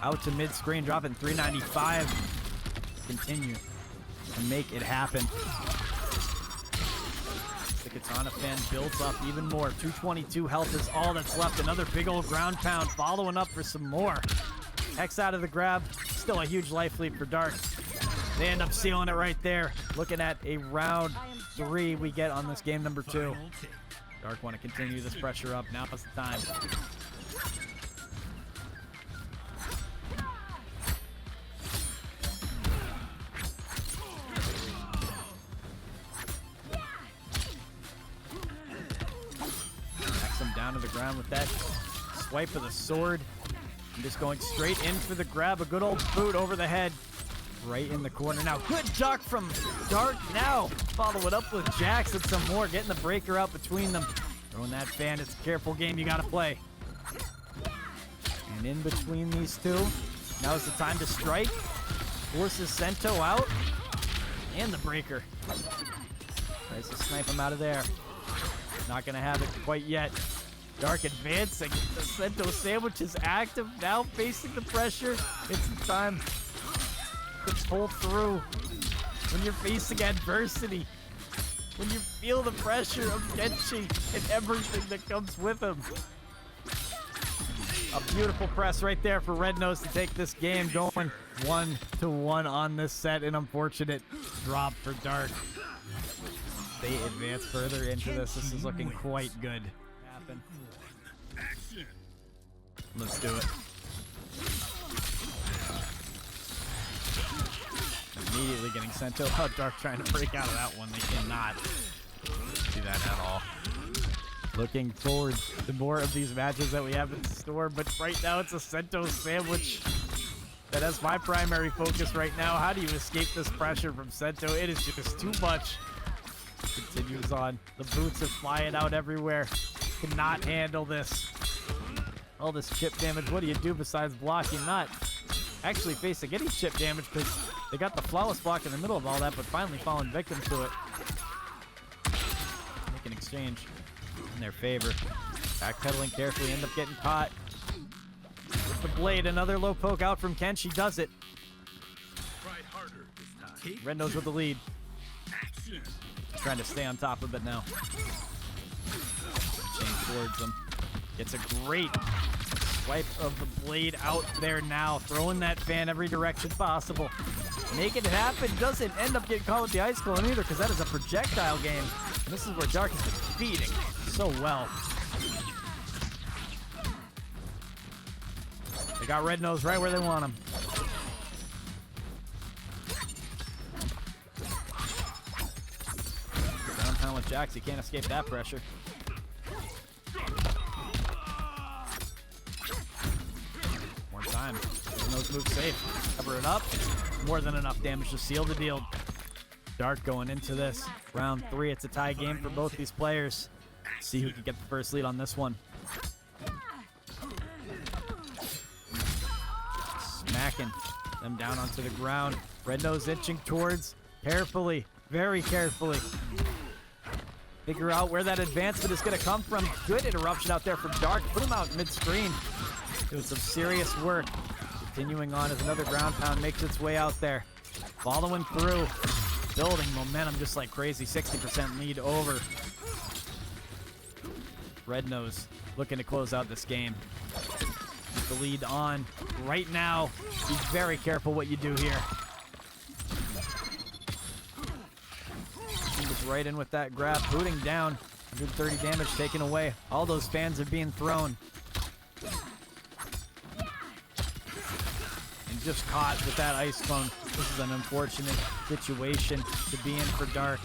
Out to mid-screen, dropping 395. Continue to make it happen. The Kitana fan builds up even more. 222 health is all that's left. Another big old ground pound, following up for some more. X out of the grab. Still a huge life lead for Dark. They end up sealing it right there. Looking at a round 3 we get on this game number 2. Dark want to continue this pressure up. Now is the time. ground with that swipe of the sword. And just going straight in for the grab. A good old boot over the head. Right in the corner now. Good duck from Dark now. Follow it up with Jax and some more. Getting the breaker out between them. Throwing that fan. It's a careful game you got to play. And in between these two, now is the time to strike. Forces Sento out. And the breaker. Tries to snipe him out of there. Not going to have it quite yet. Dark advancing. The Sento sandwich is active now, facing the pressure. It's the time to pull through. When you're facing adversity, when you feel the pressure of KENSHI and everything that comes with him. A beautiful press right there for REDNOSE to take this game, going 1-1 on this set. An unfortunate drop for Dark. They advance further into this. This is looking quite good. Let's do it. Immediately getting Sento. Oh, Dark trying to break out of that one. They cannot do that at all. Looking forward to more of these matches that we have in store, but right now it's a Sento sandwich that has my primary focus right now. How do you escape this pressure from Sento? It is just too much. Continues on. The boots are flying out everywhere. Cannot handle this. All this chip damage. What do you do besides blocking? Not actually facing any chip damage because they got the flawless block in the middle of all that, but finally falling victim to it. Make an exchange in their favor. Backpedaling carefully, end up getting caught. With the blade, another low poke out from KENSHI does it. REDNOSE with the lead. Trying to stay on top of it now. Change towards them. Gets a great swipe of the blade out there now. Throwing that fan every direction possible. Making it happen. Doesn't end up getting caught with the ice clone either because that is a projectile game. And this is where Dark is defeating so well. They got REDNOSE right where they want him. Downtown with Jax, he can't escape that pressure. More time. REDNOSE moves safe. Cover it up. More than enough damage to seal the deal. Dark going into this. Round 3, it's a tie game for both these players. See who can get the first lead on this one. Smacking them down onto the ground. REDNOSE inching towards, carefully, very carefully. Figure out where that advancement is going to come from. Good interruption out there from Dark. Put him out mid-screen. Doing some serious work. Continuing on as another ground pound makes its way out there. Following through. Building momentum just like crazy. 60% lead over. REDNOSE looking to close out this game. Keep the lead on right now. Be very careful what you do here. He was right in with that grab. Booting down. 130 damage taken away. All those fans are being thrown. And just caught with that ice clone. This is an unfortunate situation to be in for Dark.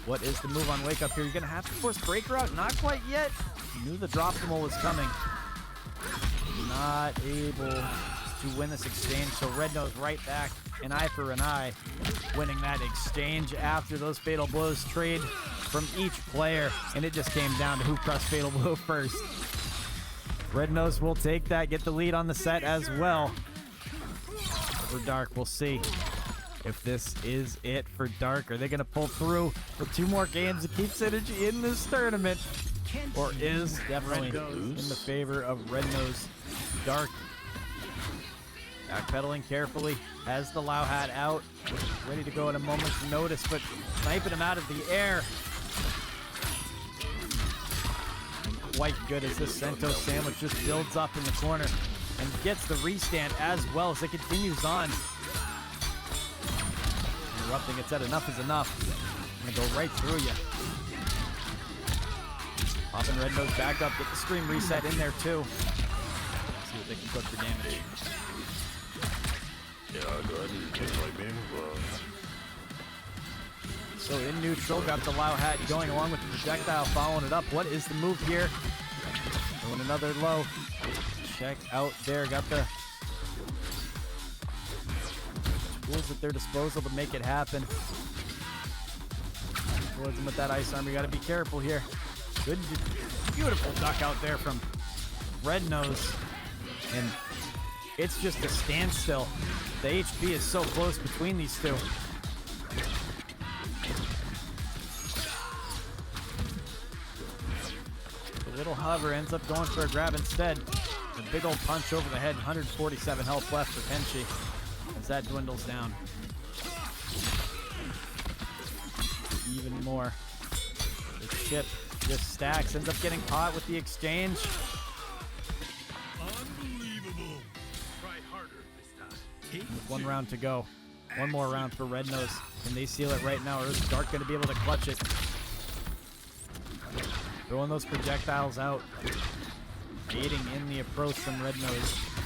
What is the move on Wake Up here? You're going to have to force Breaker out. Not quite yet. You knew the Droptimal was coming. Not able to win this exchange. So REDNOSE right back. An eye for an eye. Winning that exchange after those fatal blows trade from each player. And it just came down to who pressed fatal blow first. REDNOSE will take that. Get the lead on the set as well. For Dark, we'll see if this is it for Dark. Are they going to pull through for 2 more games to keep synergy in this tournament? Or is definitely in the favor of REDNOSE? Dark backpedaling carefully, has the Lao hat out, ready to go at a moment's notice, but sniping him out of the air. And quite good as this Sento sandwich just builds up in the corner and gets the restand as well as it continues on. Interrupting, it said enough is enough. I'm gonna go right through you. Popping REDNOSE back up, get the stream reset in there too. See what they can put for damage. Yeah, go ahead and just like me. So in neutral, got the Lao hat going along with the projectile, following it up. What is the move here? Doing another low. Check out there. Got the tools at their disposal to make it happen. Towards him with that ice arm. You got to be careful here. Good, beautiful duck out there from REDNOSE. And it's just a standstill. The HP is so close between these two. The little hover ends up going for a grab instead. A big old punch over the head. 147 health left for KENSHI as that dwindles down. Even more. The chip just stacks. Ends up getting caught with the exchange. Unbelievable. Try harder this time. With 1 round to go. 1 more round for REDNOSE. Can they seal it right now, or is Dark going to be able to clutch it? Throwing those projectiles out. Aiding in the approach from REDNOSE.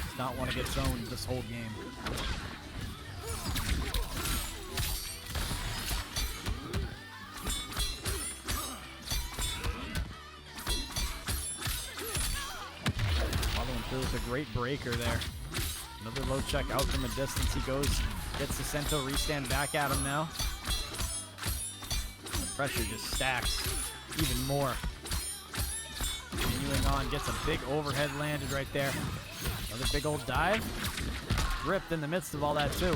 Does not want to get zoned this whole game. Following through with a great breaker there. Another low check out from a distance. He goes, gets the Sento restand back at him now. The pressure just stacks even more. Continuing on, gets a big overhead landed right there. Another big old dive. Ripped in the midst of all that too.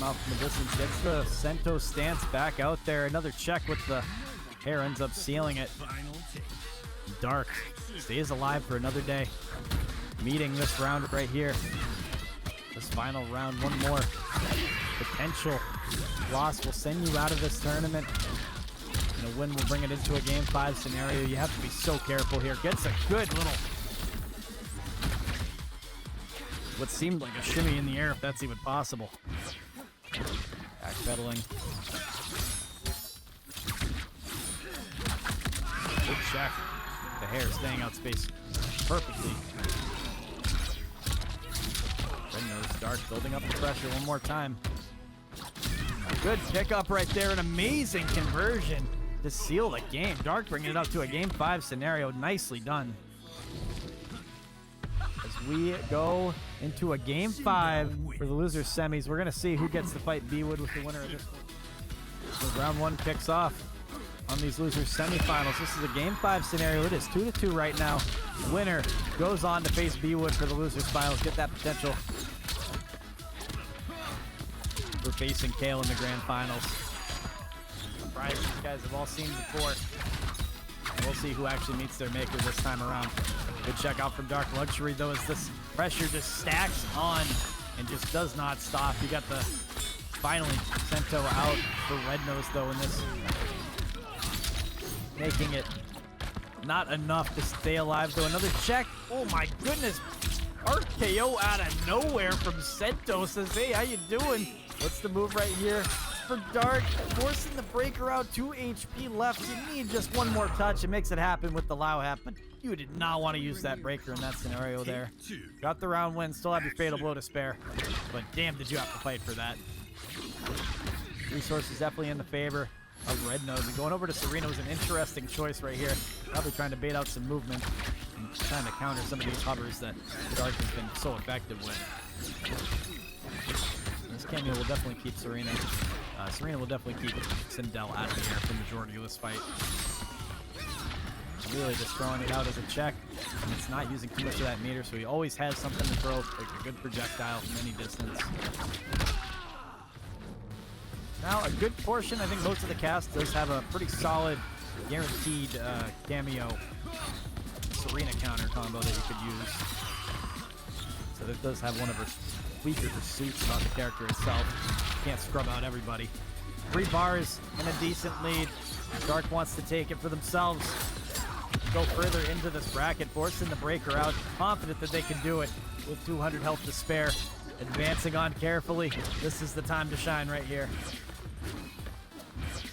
Out from the distance, gets the Sento stance back out there. Another check with the hair, ends up sealing it. Dark stays alive for another day. Meeting this round right here. This final round, 1 more potential loss will send you out of this tournament. And a win will bring it into a game 5 scenario. You have to be so careful here. Gets a good little, what seemed like a shimmy in the air, if that's even possible. Backpedaling. Good check. The hair staying out space perfectly. REDNOSE Dark building up the pressure 1 more time. Good pickup right there. An amazing conversion to seal the game. Dark bringing it up to a game 5 scenario. Nicely done. As we go into a game 5 for the loser semis, we're going to see who gets to fight BWood with the winner of this one. So round 1 kicks off on these losers semifinals. This is a game 5 scenario. It is 2-2 right now. Winner goes on to face BWood for the losers finals. Get that potential for facing Kale in the grand finals. Surprise, these guys have all seen before. And we'll see who actually meets their maker this time around. Good check out from Darklxuri though, as this pressure just stacks on and just does not stop. You got the finally Sento out for REDNOSE though, in this, making it not enough to stay alive though. Another check. Oh my goodness. RKO out of nowhere from Sento. Says, hey, how you doing? What's the move right here for Dark? Forcing the breaker out, 2 HP left. You need just 1 more touch. It makes it happen with the Lao happen. You did not want to use that breaker in that scenario there. Got the round win, still have your fatal blow to spare. But damn, did you have to fight for that. Resources definitely in the favor of REDNOSE. And going over to Serena was an interesting choice right here. Probably trying to bait out some movement and trying to counter some of these hovers that Dark has been so effective with. This cameo will definitely keep Serena. Serena will definitely keep SINDEL out of the air for the majority of this fight. Really just throwing it out as a check, and it's not using too much of that meter, so he always has something to throw, like a good projectile from any distance. Now, a good portion, I think most of the cast does have a pretty solid, guaranteed cameo Serena counter combo that you could use. So that does have one of her weaker pursuits about the character itself. Can't scrub out everybody. 3 bars and a decent lead. Dark wants to take it for themselves. Go further into this bracket, forcing the breaker out, confident that they can do it. with 200 health to spare. Advancing on carefully. This is the time to shine right here.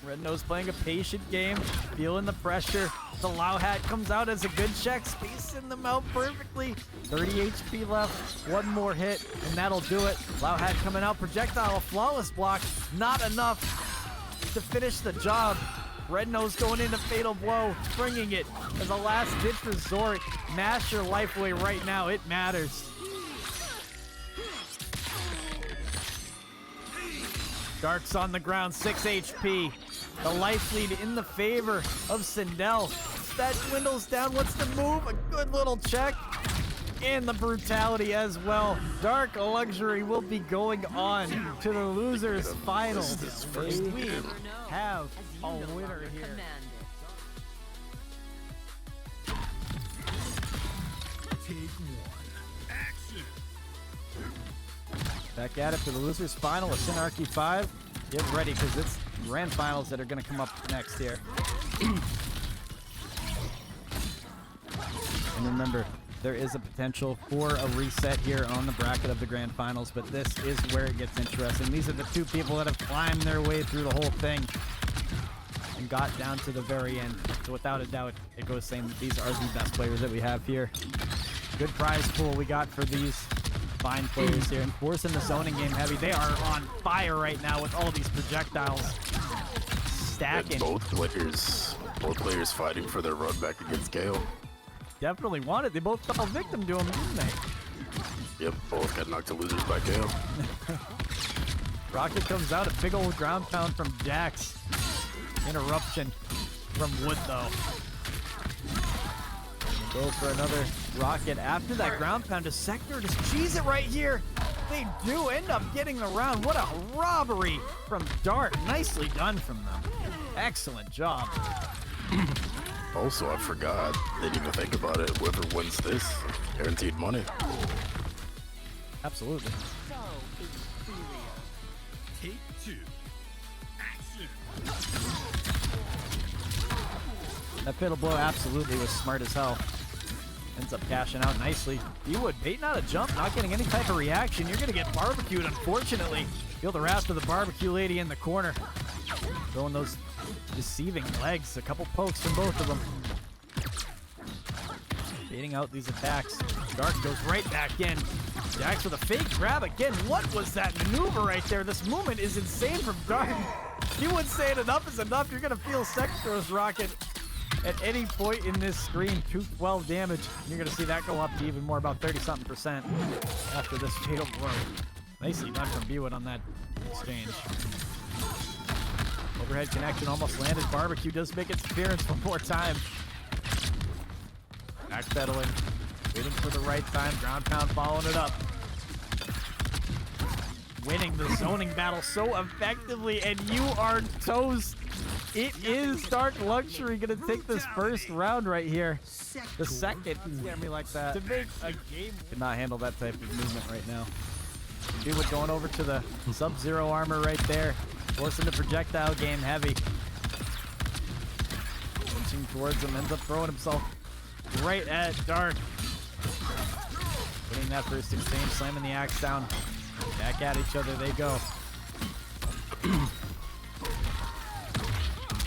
REDNOSE playing a patient game, feeling the pressure. The Lao hat comes out as a good check, spacing them out perfectly. 30 HP left, one more hit, and that'll do it. Lao hat coming out, projectile, flawless block, not enough to finish the job. REDNOSE going into fatal blow, bringing it as a last ditch resort. Mash your life away right now, it matters. Dark's on the ground, 6 HP. The life lead in the favor of SINDEL. That dwindles down. What's the move? A good little check. And the brutality as well. Darklxuri will be going on to the losers finals. We have a winner here. Take one. Action. Back at it for the losers final of SYNARCHY 5. Get ready because it's grand finals that are going to come up next here. And remember, there is a potential for a reset here on the bracket of the grand finals, but this is where it gets interesting. These are the two people that have climbed their way through the whole thing and got down to the very end. So without a doubt, it goes saying that these are the best players that we have here. Good prize pool we got for these fine players here, and forcing the zoning game heavy. They are on fire right now with all these projectiles stacking. And both players fighting for their run back against Gale. Definitely wanted. They both fell victim to him, didn't they? Yep, both got knocked to losers by Gale. Rocket comes out, a big old ground pound from Jax. Interruption from Wood, though. Go for another rocket after that ground pound to Sektor. Just cheese it right here. They do end up getting the round. What a robbery from Dark. Nicely done from them. Excellent job. Also, I forgot. Didn't even think about it. Whoever wins this, guaranteed money. Absolutely. Take two. Action. That fatal blow absolutely was smart as hell. Ends up cashing out nicely. BWoOD baiting out a jump, not getting any type of reaction. You're going to get barbecued, unfortunately. Feel the wrath of the barbecue lady in the corner. Throwing those deceiving legs. A couple pokes from both of them. Baiting out these attacks. Dark goes right back in. Jax with a fake grab again. What was that maneuver right there? This movement is insane from Dark. BWoOD saying enough is enough. You're going to feel Sektor's rocket at any point in this screen. 212 damage. You're going to see that go up to even more, about 30-something% after this fatal blow. Nicely done from BWoOD on that exchange. Overhead connection almost landed. Barbecue does make its appearance one more time. Backpedaling. Waiting for the right time. Ground pound following it up. Winning the zoning battle so effectively, and you are toast. It is Darklxuri going to take this first round right here. The second is going to be like that. To make a game. Could not handle that type of movement right now. BWoOD going over to the Sub-Zero armor right there. Forcing the projectile game heavy. Inching towards him, ends up throwing himself right at Dark. Winning that first exchange, slamming the axe down. Back at each other they go.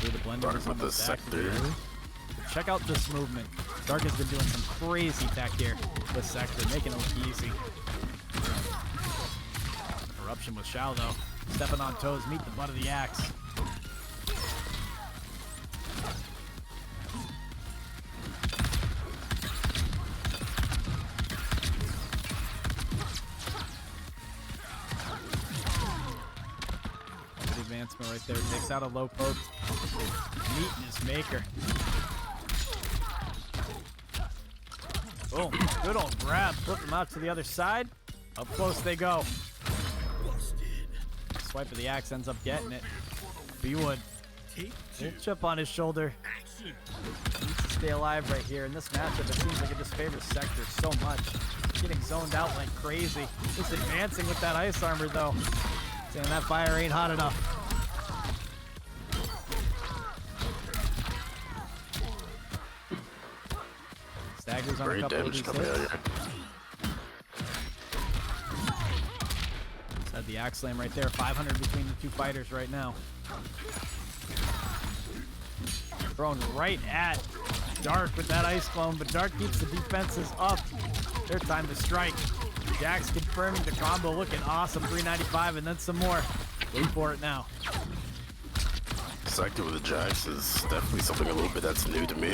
The blender Dark with the Sektor. Check out this movement. Dark has been doing some crazy back here with Sektor, making it look easy. Interruption with SHAO though. Stepping on toes, meet the butt of the axe. Good advancement right there. Takes out a low poke. Meeting his maker. Boom. Good old grab. Flip him out to the other side. Up close they go. Swipe of the axe ends up getting it. BWoOD. Little chip on his shoulder. Needs to stay alive right here. In this matchup, it seems like it just favors Sektor so much. Getting zoned out like crazy. Just advancing with that ice armor though. Saying that fire ain't hot enough. Staggers on a couple of these hits. The axe slam right there. 500 between the two fighters right now. Thrown right at Dark with that ice clone, but Dark keeps the defenses up. Their time to strike. Jax confirming the combo, looking awesome. 395 and then some more. Wait for it now. Sector with the Jax is definitely something a little bit that's new to me.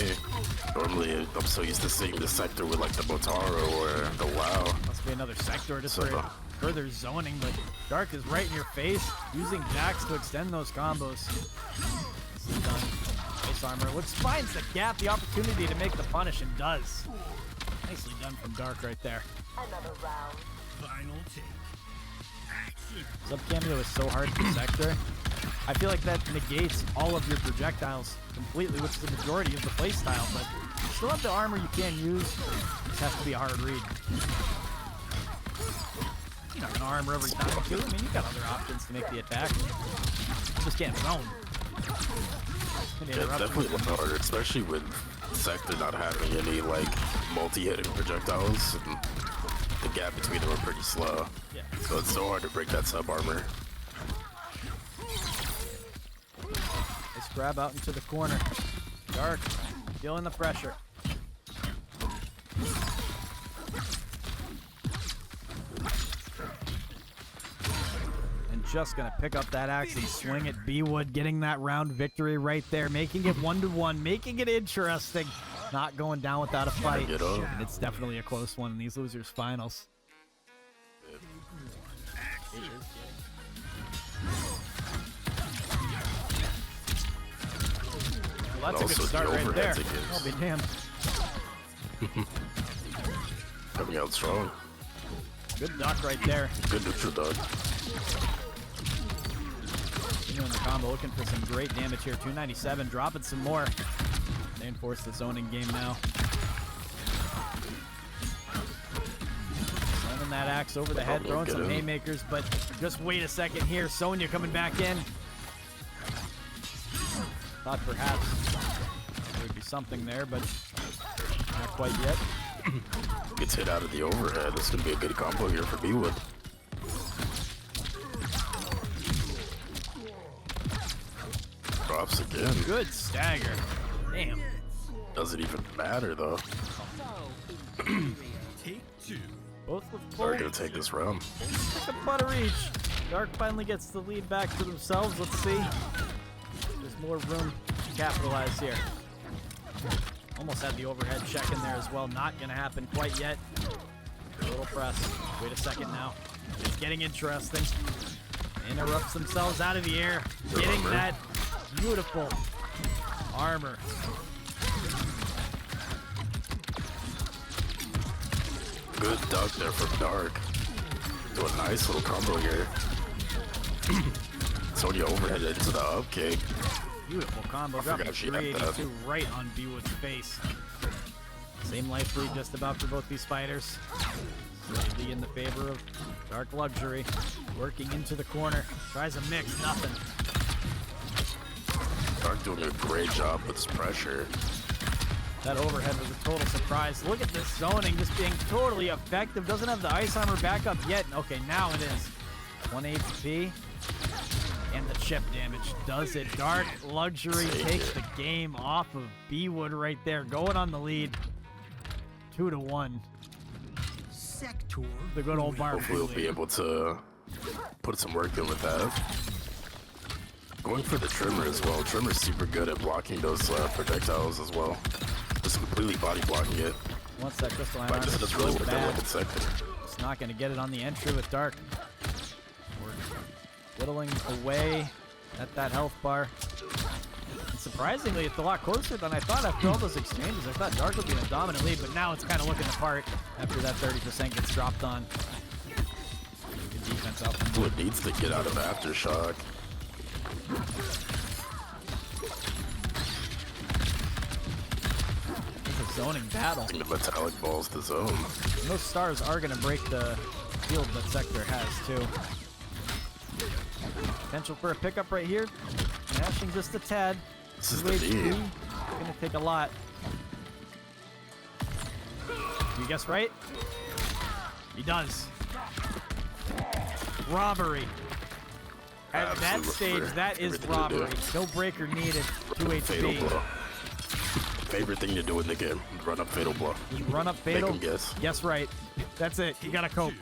Normally, I'm so used to seeing the Sector with like the Botaro or the WoW. Must be another Sector just for further zoning, but Dark is right in your face, using Jax to extend those combos. Nicely done. Ice armor, which finds the gap, the opportunity to make the punish, and does. Nicely done from Dark right there. Another round. Final take. Action. Sub cameo is so hard for Sector. I feel like that negates all of your projectiles completely, which is the majority of the playstyle, but you still have the armor you can use. It just has to be a hard read. You're not gonna armor every time too. I mean, you've got other options to make the attack. You just can't zone. Yeah, definitely a lot harder, especially with Sector not having any like multi-hitting projectiles, and the gap between them are pretty slow. Yeah. So it's so hard to break that sub armor. Nice grab out into the corner. Dark, feeling the pressure. And just gonna pick up that axe and swing at BWood, getting that round victory right there, making it 1-1, making it interesting. Not going down without a fight. And it's definitely a close one in these losers finals. Well, that's a good start right there. I'll be damned. Coming out strong. Good duck right there. Good neutral dog. Continuing the combo, looking for some great damage here. 297, dropping some more. They enforce the zoning game now. Sending that axe over the head, throwing some haymakers, but just wait a second here. Sonya coming back in. Thought perhaps there would be something there, but not quite yet. Gets hit out of the overhead. This is going to be a good combo here for BWood. Drops again. Good stagger. Damn. Doesn't even matter though. Take two. Both with They're full going to take this round. like a butter each. Dark finally gets the lead back to themselves. Let's see. There's more room to capitalize here. Almost had the overhead check in there as well. Not going to happen quite yet. A little press. Wait a second now. It's getting interesting. Interrupts themselves out of the air. Getting that beautiful armor. Good duck there from Dark. Do a nice little combo here. Sonya overhead into the up kick. Beautiful combo. Dropping 382 right on BWood's face. Same life lead just about for both these fighters. Slightly in the favor of Darklxuri. Working into the corner. Tries a mix. Nothing. Dark doing a great job with his pressure. That overhead was a total surprise. Look at this zoning just being totally effective. Doesn't have the ice armor back up yet. Okay, now it is. 1 HP. And the chip damage does it. Darklxuri takes the game off of BWood right there. Going on the lead. 2-1. Sector. The good old bar. Hopefully we'll be able to put some work in with that. Going for the Trimmer as well. Trimmer's super good at blocking those projectiles as well. Just completely body blocking it. Once that crystal iron But just really work out like in second. it's not going to get it on the entry with Dark. We're whittling away at that health bar. And surprisingly, it's a lot closer than I thought after all those exchanges. I thought Dark would be in a dominant lead, but now it's kind of looking apart after that 30% gets dropped on. Good defense out from BWood needs to get out of Aftershock. It's a zoning battle. The metallic balls to zone. And those stars are going to break the field that Sector has, too. Potential for a pickup right here. Mashing just a tad. This is the lead. Going to take a lot. You guess right? He does. robbery. At that Absolute stage, prefer that is everything to robbery. do. No breaker needed. 2 Fatal HP. blow. Favorite thing to do in the game. Run up fatal blow. You run up fatal. Make him guess. Yes, right. That's it. You gotta cope.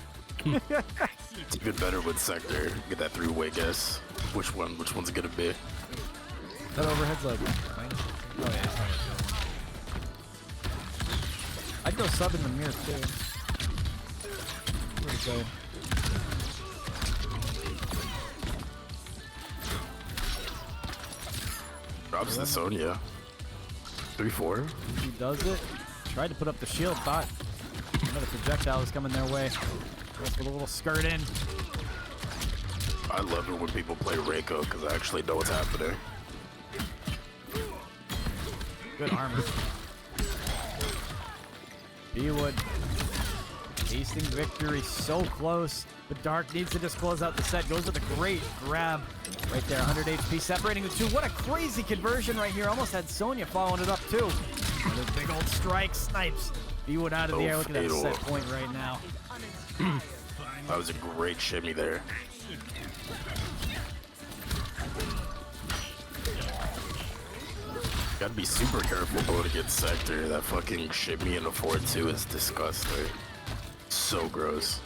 It's even better with Sector. Get that 3-way guess. Which one's it gonna be? That overhead's like. Oh yeah. I'd go sub in the mirror too. Where'd it go? Drops the Sonya. 3-4. He does it. Tried to put up the shield. Thought another projectile was coming their way. Goes with a little skirt in. I love it when people play Reiko because I actually know what's happening. Good armor. BWood. Tasting victory so close. But Dark needs to just close out the set. Goes with a great grab. Right there, 100 HP separating the two. What a crazy conversion right here. Almost had Sonya following it up too. Another big old strike. Snipes. BWood out of the air. Look at that set point right now. That was a great shimmy there. Gotta be super careful going against Sector. That fucking shimmy in the 4-2 is disgusting. So gross.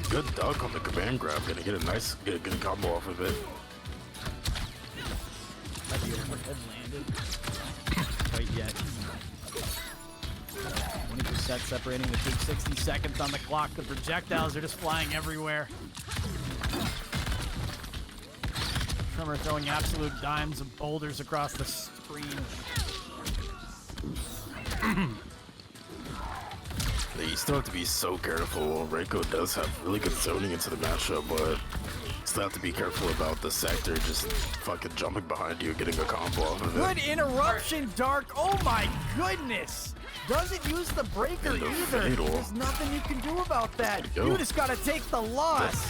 Good duck on the command grab. Gonna get a nice, get a combo off of it. Might be overhead landed. Quite yet. 20% separating the two. 60 seconds on the clock. The projectiles are just flying everywhere. Tremor throwing absolute dimes of boulders across the screen. You still have to be so careful. Reiko does have really good zoning into the matchup, but still have to be careful about the Sector just fucking jumping behind you, getting a combo off of it. Good interruption, Dark. Oh my goodness. Doesn't use the breaker And the either. fatal. There's nothing you can do about that. There you go. You just gotta take the loss.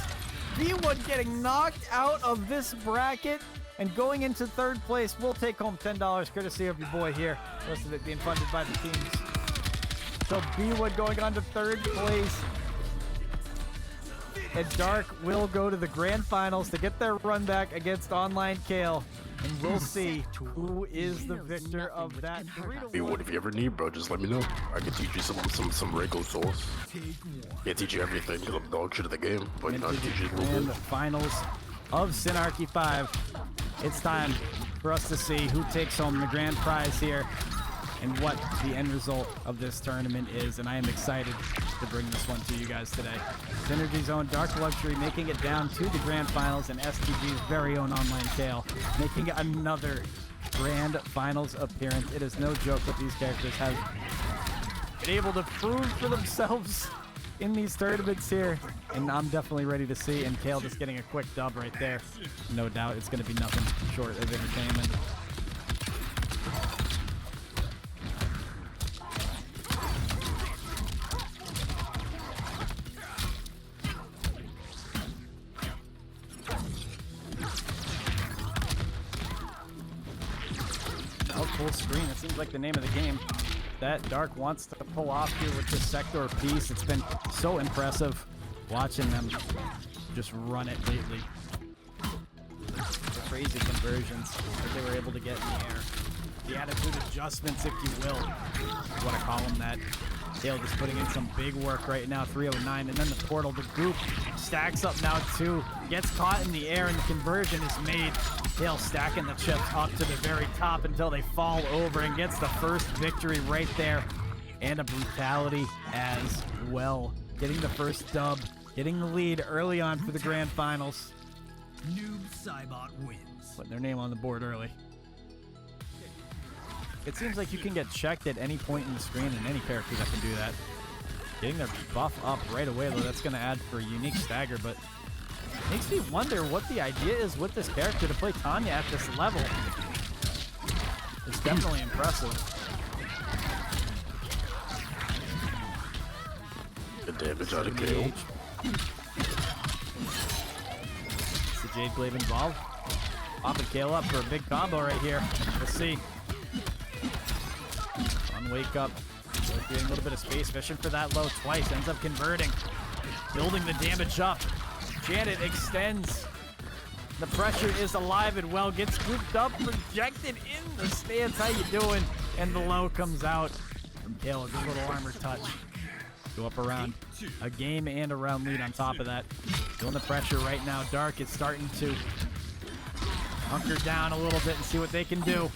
BWood getting knocked out of this bracket and going into third place. We'll take home $10 courtesy of your boy here. Most of it being funded by the teams. So BWood going on to third place. And Dark will go to the grand finals to get their run back against Onlinecale. And we'll see who is the victor of that. Hey, what if you ever need, bro? Just let me know. I can teach you some Reiko sauce. Can't teach you everything because I'm dog shit at the game, but I can teach you a little And the bit. finals of SYNARCHY 5. It's time for us to see who takes home the grand prize here and what the end result of this tournament is. And I am excited to bring this one to you guys today. Synergy's own Darklxuri making it down to the grand finals, and STG's very own Onlinecale making another grand finals appearance. It is no joke what these characters have been able to prove for themselves in these tournaments here, and I'm definitely ready to see. And Kale just getting a quick dub right there. No doubt it's going to be nothing short of entertainment. Oh, full screen. It seems like the name of the game that Dark wants to pull off here with this Sector piece. It's been so impressive watching them just run it lately. The crazy conversions that they were able to get in the air. The attitude adjustments, if you will. You want to call them that. Dale just putting in some big work right now, 309, and then the portal, the group stacks up now too, gets caught in the air, and the conversion is made. Dale stacking the chips up to the very top until they fall over and gets the first victory right there, and a brutality as well. Getting the first dub, getting the lead early on for the grand finals. Noob Cybot wins. Putting their name on the board early. It seems like you can get checked at any point in the screen, and any character that can do that. Getting their buff up right away, though, that's going to add for a unique stagger, but makes me wonder what the idea is with this character to play Tanya at this level. It's definitely impressive. Good damage out of Kale. Is the Jade Glaive involved? Popping Kale up for a big combo right here. Let's see. On wake up, Creating a little bit of space, fishing for that low twice, ends up converting. Building the damage up. Janet extends. The pressure is alive and well. Gets scooped up, projected in the stance. How you doing? And the low comes out from Kale with a little armor touch. Go up around a game and a round lead on top of that. Feeling the pressure right now. Dark is starting to hunker down a little bit and see what they can do.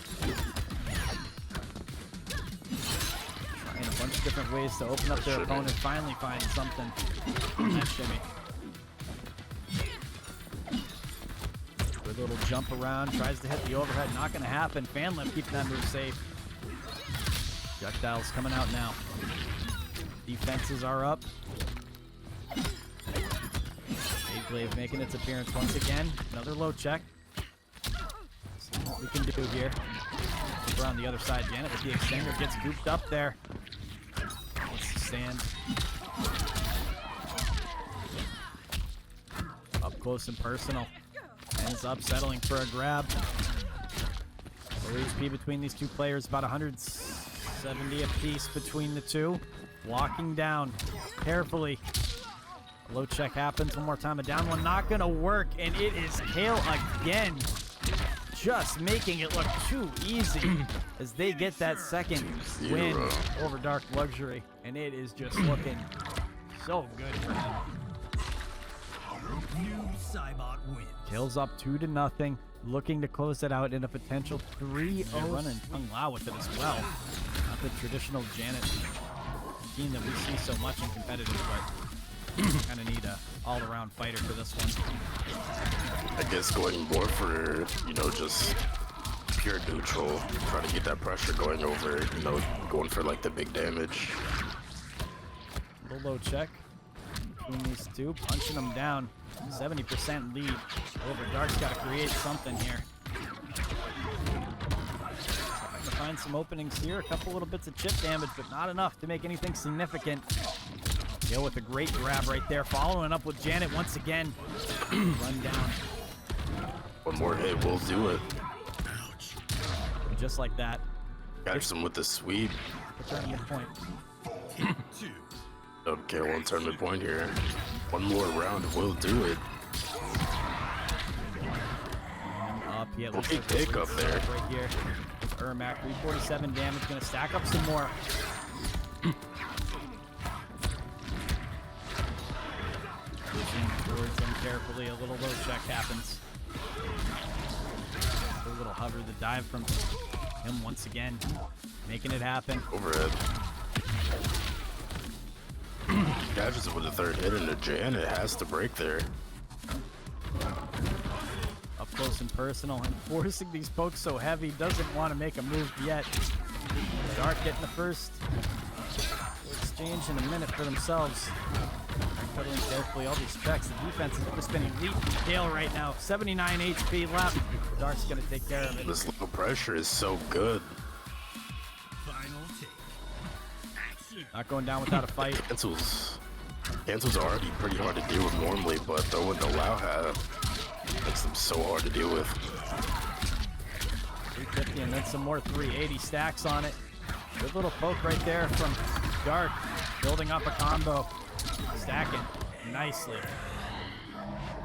Trying a bunch of different ways to open up their opponent. Finally find something. That shimmy. Good little jump around. Tries to hit the overhead. Not going to happen. Fanlip keeping that move safe. Projectiles coming out now. Defenses are up. Glaive making its appearance once again. Another low check. See what we can do here. Over on the other side, Janet with the extender gets gooped up there. Wants to stand. Up close and personal. Ends up settling for a grab. Low HP between these two players, about 170 apiece between the two. Walking down carefully. Low check happens one more time. A down one not gonna work, and it is Kale again. Just making it look too easy as they get that second win over Darklxuri, and it is just looking so good for him. Kale's up 2-0, looking to close it out in a potential 3-0 run, and Kung Lao with it as well. Not the traditional Janet team that we see so much in competitive, but kind of need a all-around fighter for this one. I guess going more for, you know, just pure neutral, trying to get that pressure going over, you know, going for like the big damage. Little low check between these two, punching them down. 70% lead over. Dark's got to create something here. To find some openings here, a couple little bits of chip damage, but not enough to make anything significant. Gale with a great grab right there, following up with Janet once again. Run down. One more hit will do it. And just like that. Catch them with the sweep. Return point. Okay, one tournament point here. One more round will do it. Up, yeah, okay, pick up there. Right here. Ermac, 347 damage, gonna stack up some more. Pushing towards them carefully, a little low check happens. A little hover, the dive from him once again, making it happen. Overhead. Catches it with the third hit, and the Janet has to break there. Up close and personal, and forcing these pokes so heavy, doesn't want to make a move yet. Dark getting the first exchange in a minute for themselves. Cuddling carefully, all these checks. The defense is just been elite from Gale right now. 79 HP left. Dark's gonna take care of it. This low pressure is so good. Not going down without a fight. Cancels are already pretty hard to deal with normally, but throwing the Lao hat makes them so hard to deal with. 350 and then some more 380 stacks on it. Good little poke right there from Dark, building up a combo, stacking nicely.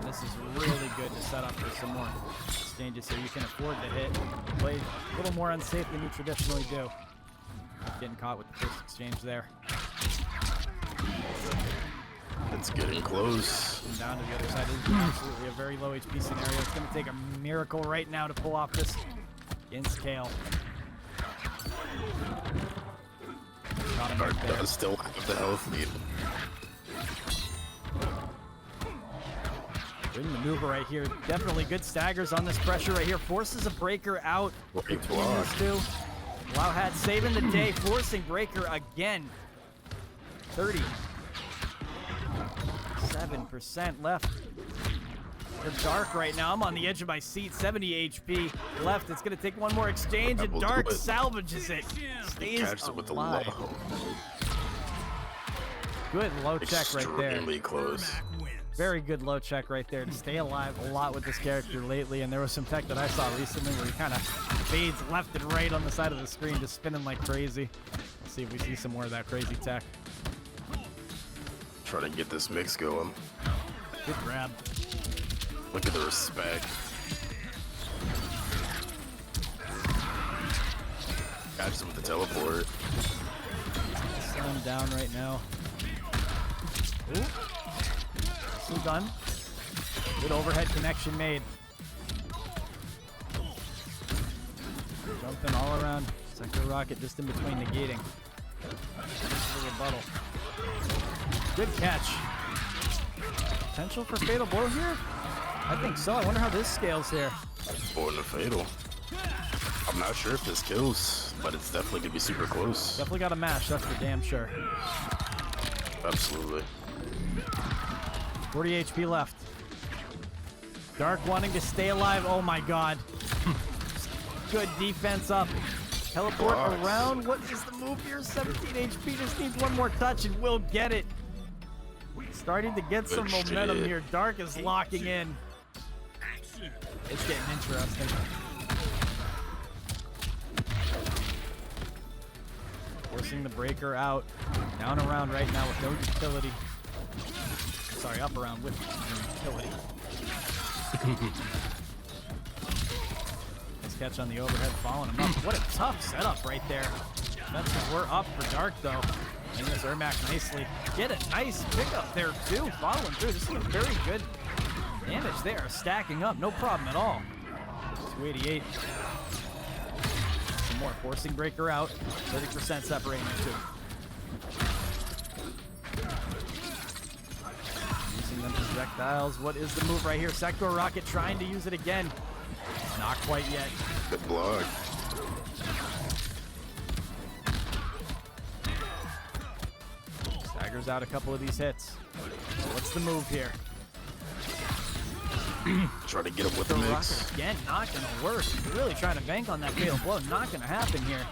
This is really good to set up for some more exchanges here. You can afford to hit. Play a little more unsafe than you traditionally do. Getting caught with the first exchange there. It's getting close. Down to the other side is absolutely a very low HP scenario. It's going to take a miracle right now to pull off this against Kale. Dark does still have the health lead. Good maneuver right here. Definitely good staggers on this pressure right here. Forces a breaker out between these two. Wow Hat saving the day, forcing breaker again. 37% left for Dark right now. I'm on the edge of my seat. 70 HP left. It's going to take one more exchange, and Dark salvages it. Stays with the alive. low. Good low check right there. Extremely close. Very good low check right there to stay alive a lot with this character lately, and there was some tech that I saw recently where he kind of fades left and right on the side of the screen, just spinning like crazy. see if we see some more of that crazy tech. Trying to get this mix going. Good grab. Look at the respect. Catches him with the teleport. Slow him down right now. Ooh. Nicely done. Good overhead connection made. Jumping all around. Sector rocket just in between negating. Just a rebuttal. Good catch. Potential for fatal blow here? I think so. I wonder how this scales here. Or the fatal. I'm not sure if this kills, but it's definitely gonna be super close. Definitely got a mash, that's for damn sure. Absolutely. 40 HP left. Dark wanting to stay alive. Oh my god. Good defense up. Teleport Blocks. around. What is the move here? 17 HP. Just needs one more touch and we'll get it. Starting to get some Good momentum shit. here. Dark is locking in. It's getting interesting. Forcing the breaker out. Down around right now with no utility. Sorry, up around with utility. Nice catch on the overhead, following him up. What a tough setup right there. Defenses were up for Dark though. And this Ermac nicely. Get a nice pickup there too, following through. This is a very good damage there. Stacking up, no problem at all. 288. Some more forcing breaker out. 30% separating the two. Using them projectiles. What is the move right here? Sector rocket trying to use it again. Not quite yet. Good block. Staggers out a couple of these hits. What's the move here? Try to get him with the The mix. rocket again, not gonna work. Really trying to bank on that fatal blow. Not gonna happen here.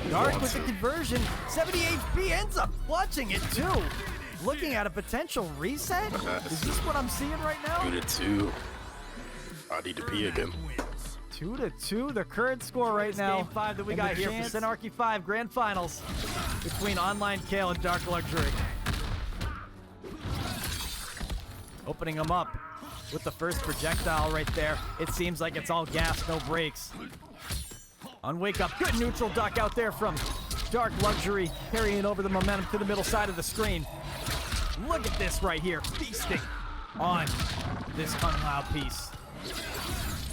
Dark with the conversion. 70 HP ends up clutching it too. Looking at a potential reset? Is this what I'm seeing right now? 2-2. I need to pee again. 2-2, the current score right now. Game 5 that we got here for SYNARCHY 5 Grand Finals between Onlinecale and Darklxuri. Opening them up with the first projectile right there. It seems like it's all gas, no brakes. On wake up, good neutral duck out there from Darklxuri, carrying over the momentum to the middle side of the screen. Look at this right here, feasting on this Kung Lao piece.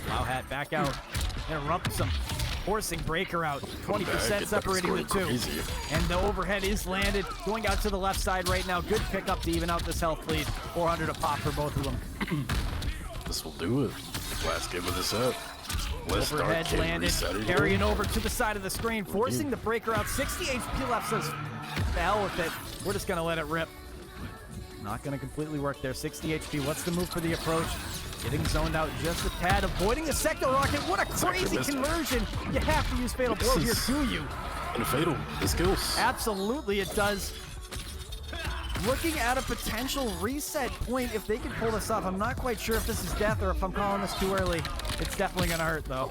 Lao hat back out, interrupts him, forcing breaker out, 20% separating the two. Crazy. And the overhead is landed, going out to the left side right now. Good pickup to even out this health lead. 400 a pop for both of them. This will do it. Last game of the set. Let's start Overhead getting landed, resetted. carrying over to the side of the screen, forcing the breaker out. 60 HP left, says, the hell with it. We're just gonna let it rip. Not gonna completely work there. 60 HP, what's the move for the approach? Getting zoned out just a tad, avoiding a sector rocket. What a crazy conversion. You have to use fatal blow here, do you? And a fatal. This kills. Absolutely it does. Looking at a potential reset point if they can pull this off. I'm not quite sure if this is death or if I'm calling this too early. It's definitely gonna hurt though.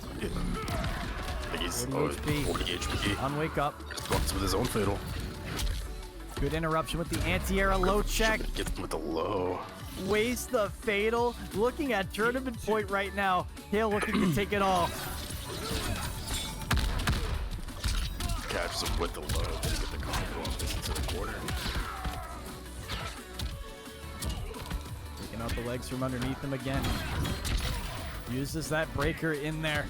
He's 40 HP. 40 HP. On wake up. Just bumps with his own fatal. Good interruption with the anti-air low check. Gets him with the low. Waste the fatal. Looking at tournament point right now. Hale looking to take it all. Catches him with the low. Then get the combo off this into the corner. Taking out the legs from underneath him again. Uses that breaker in there.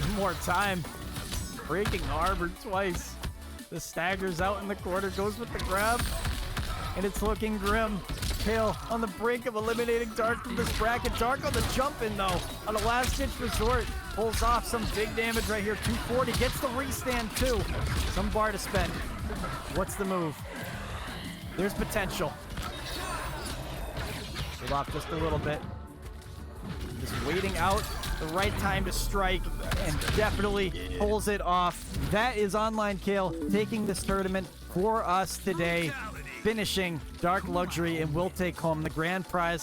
One more time. Breaking harbor twice. The staggers out in the corner. Goes with the grab. And it's looking grim. Hale on the brink of eliminating Dark from this bracket. Dark on the jump in though. On a last ditch resort. Pulls off some big damage right here. 240. Gets the restand too. Some bar to spend. What's the move? There's potential. Hold off just a little bit. Just waiting out the right time to strike and definitely pulls it off. That is Onlinecale taking this tournament for us today, finishing Darklxuri, and will take home the grand prize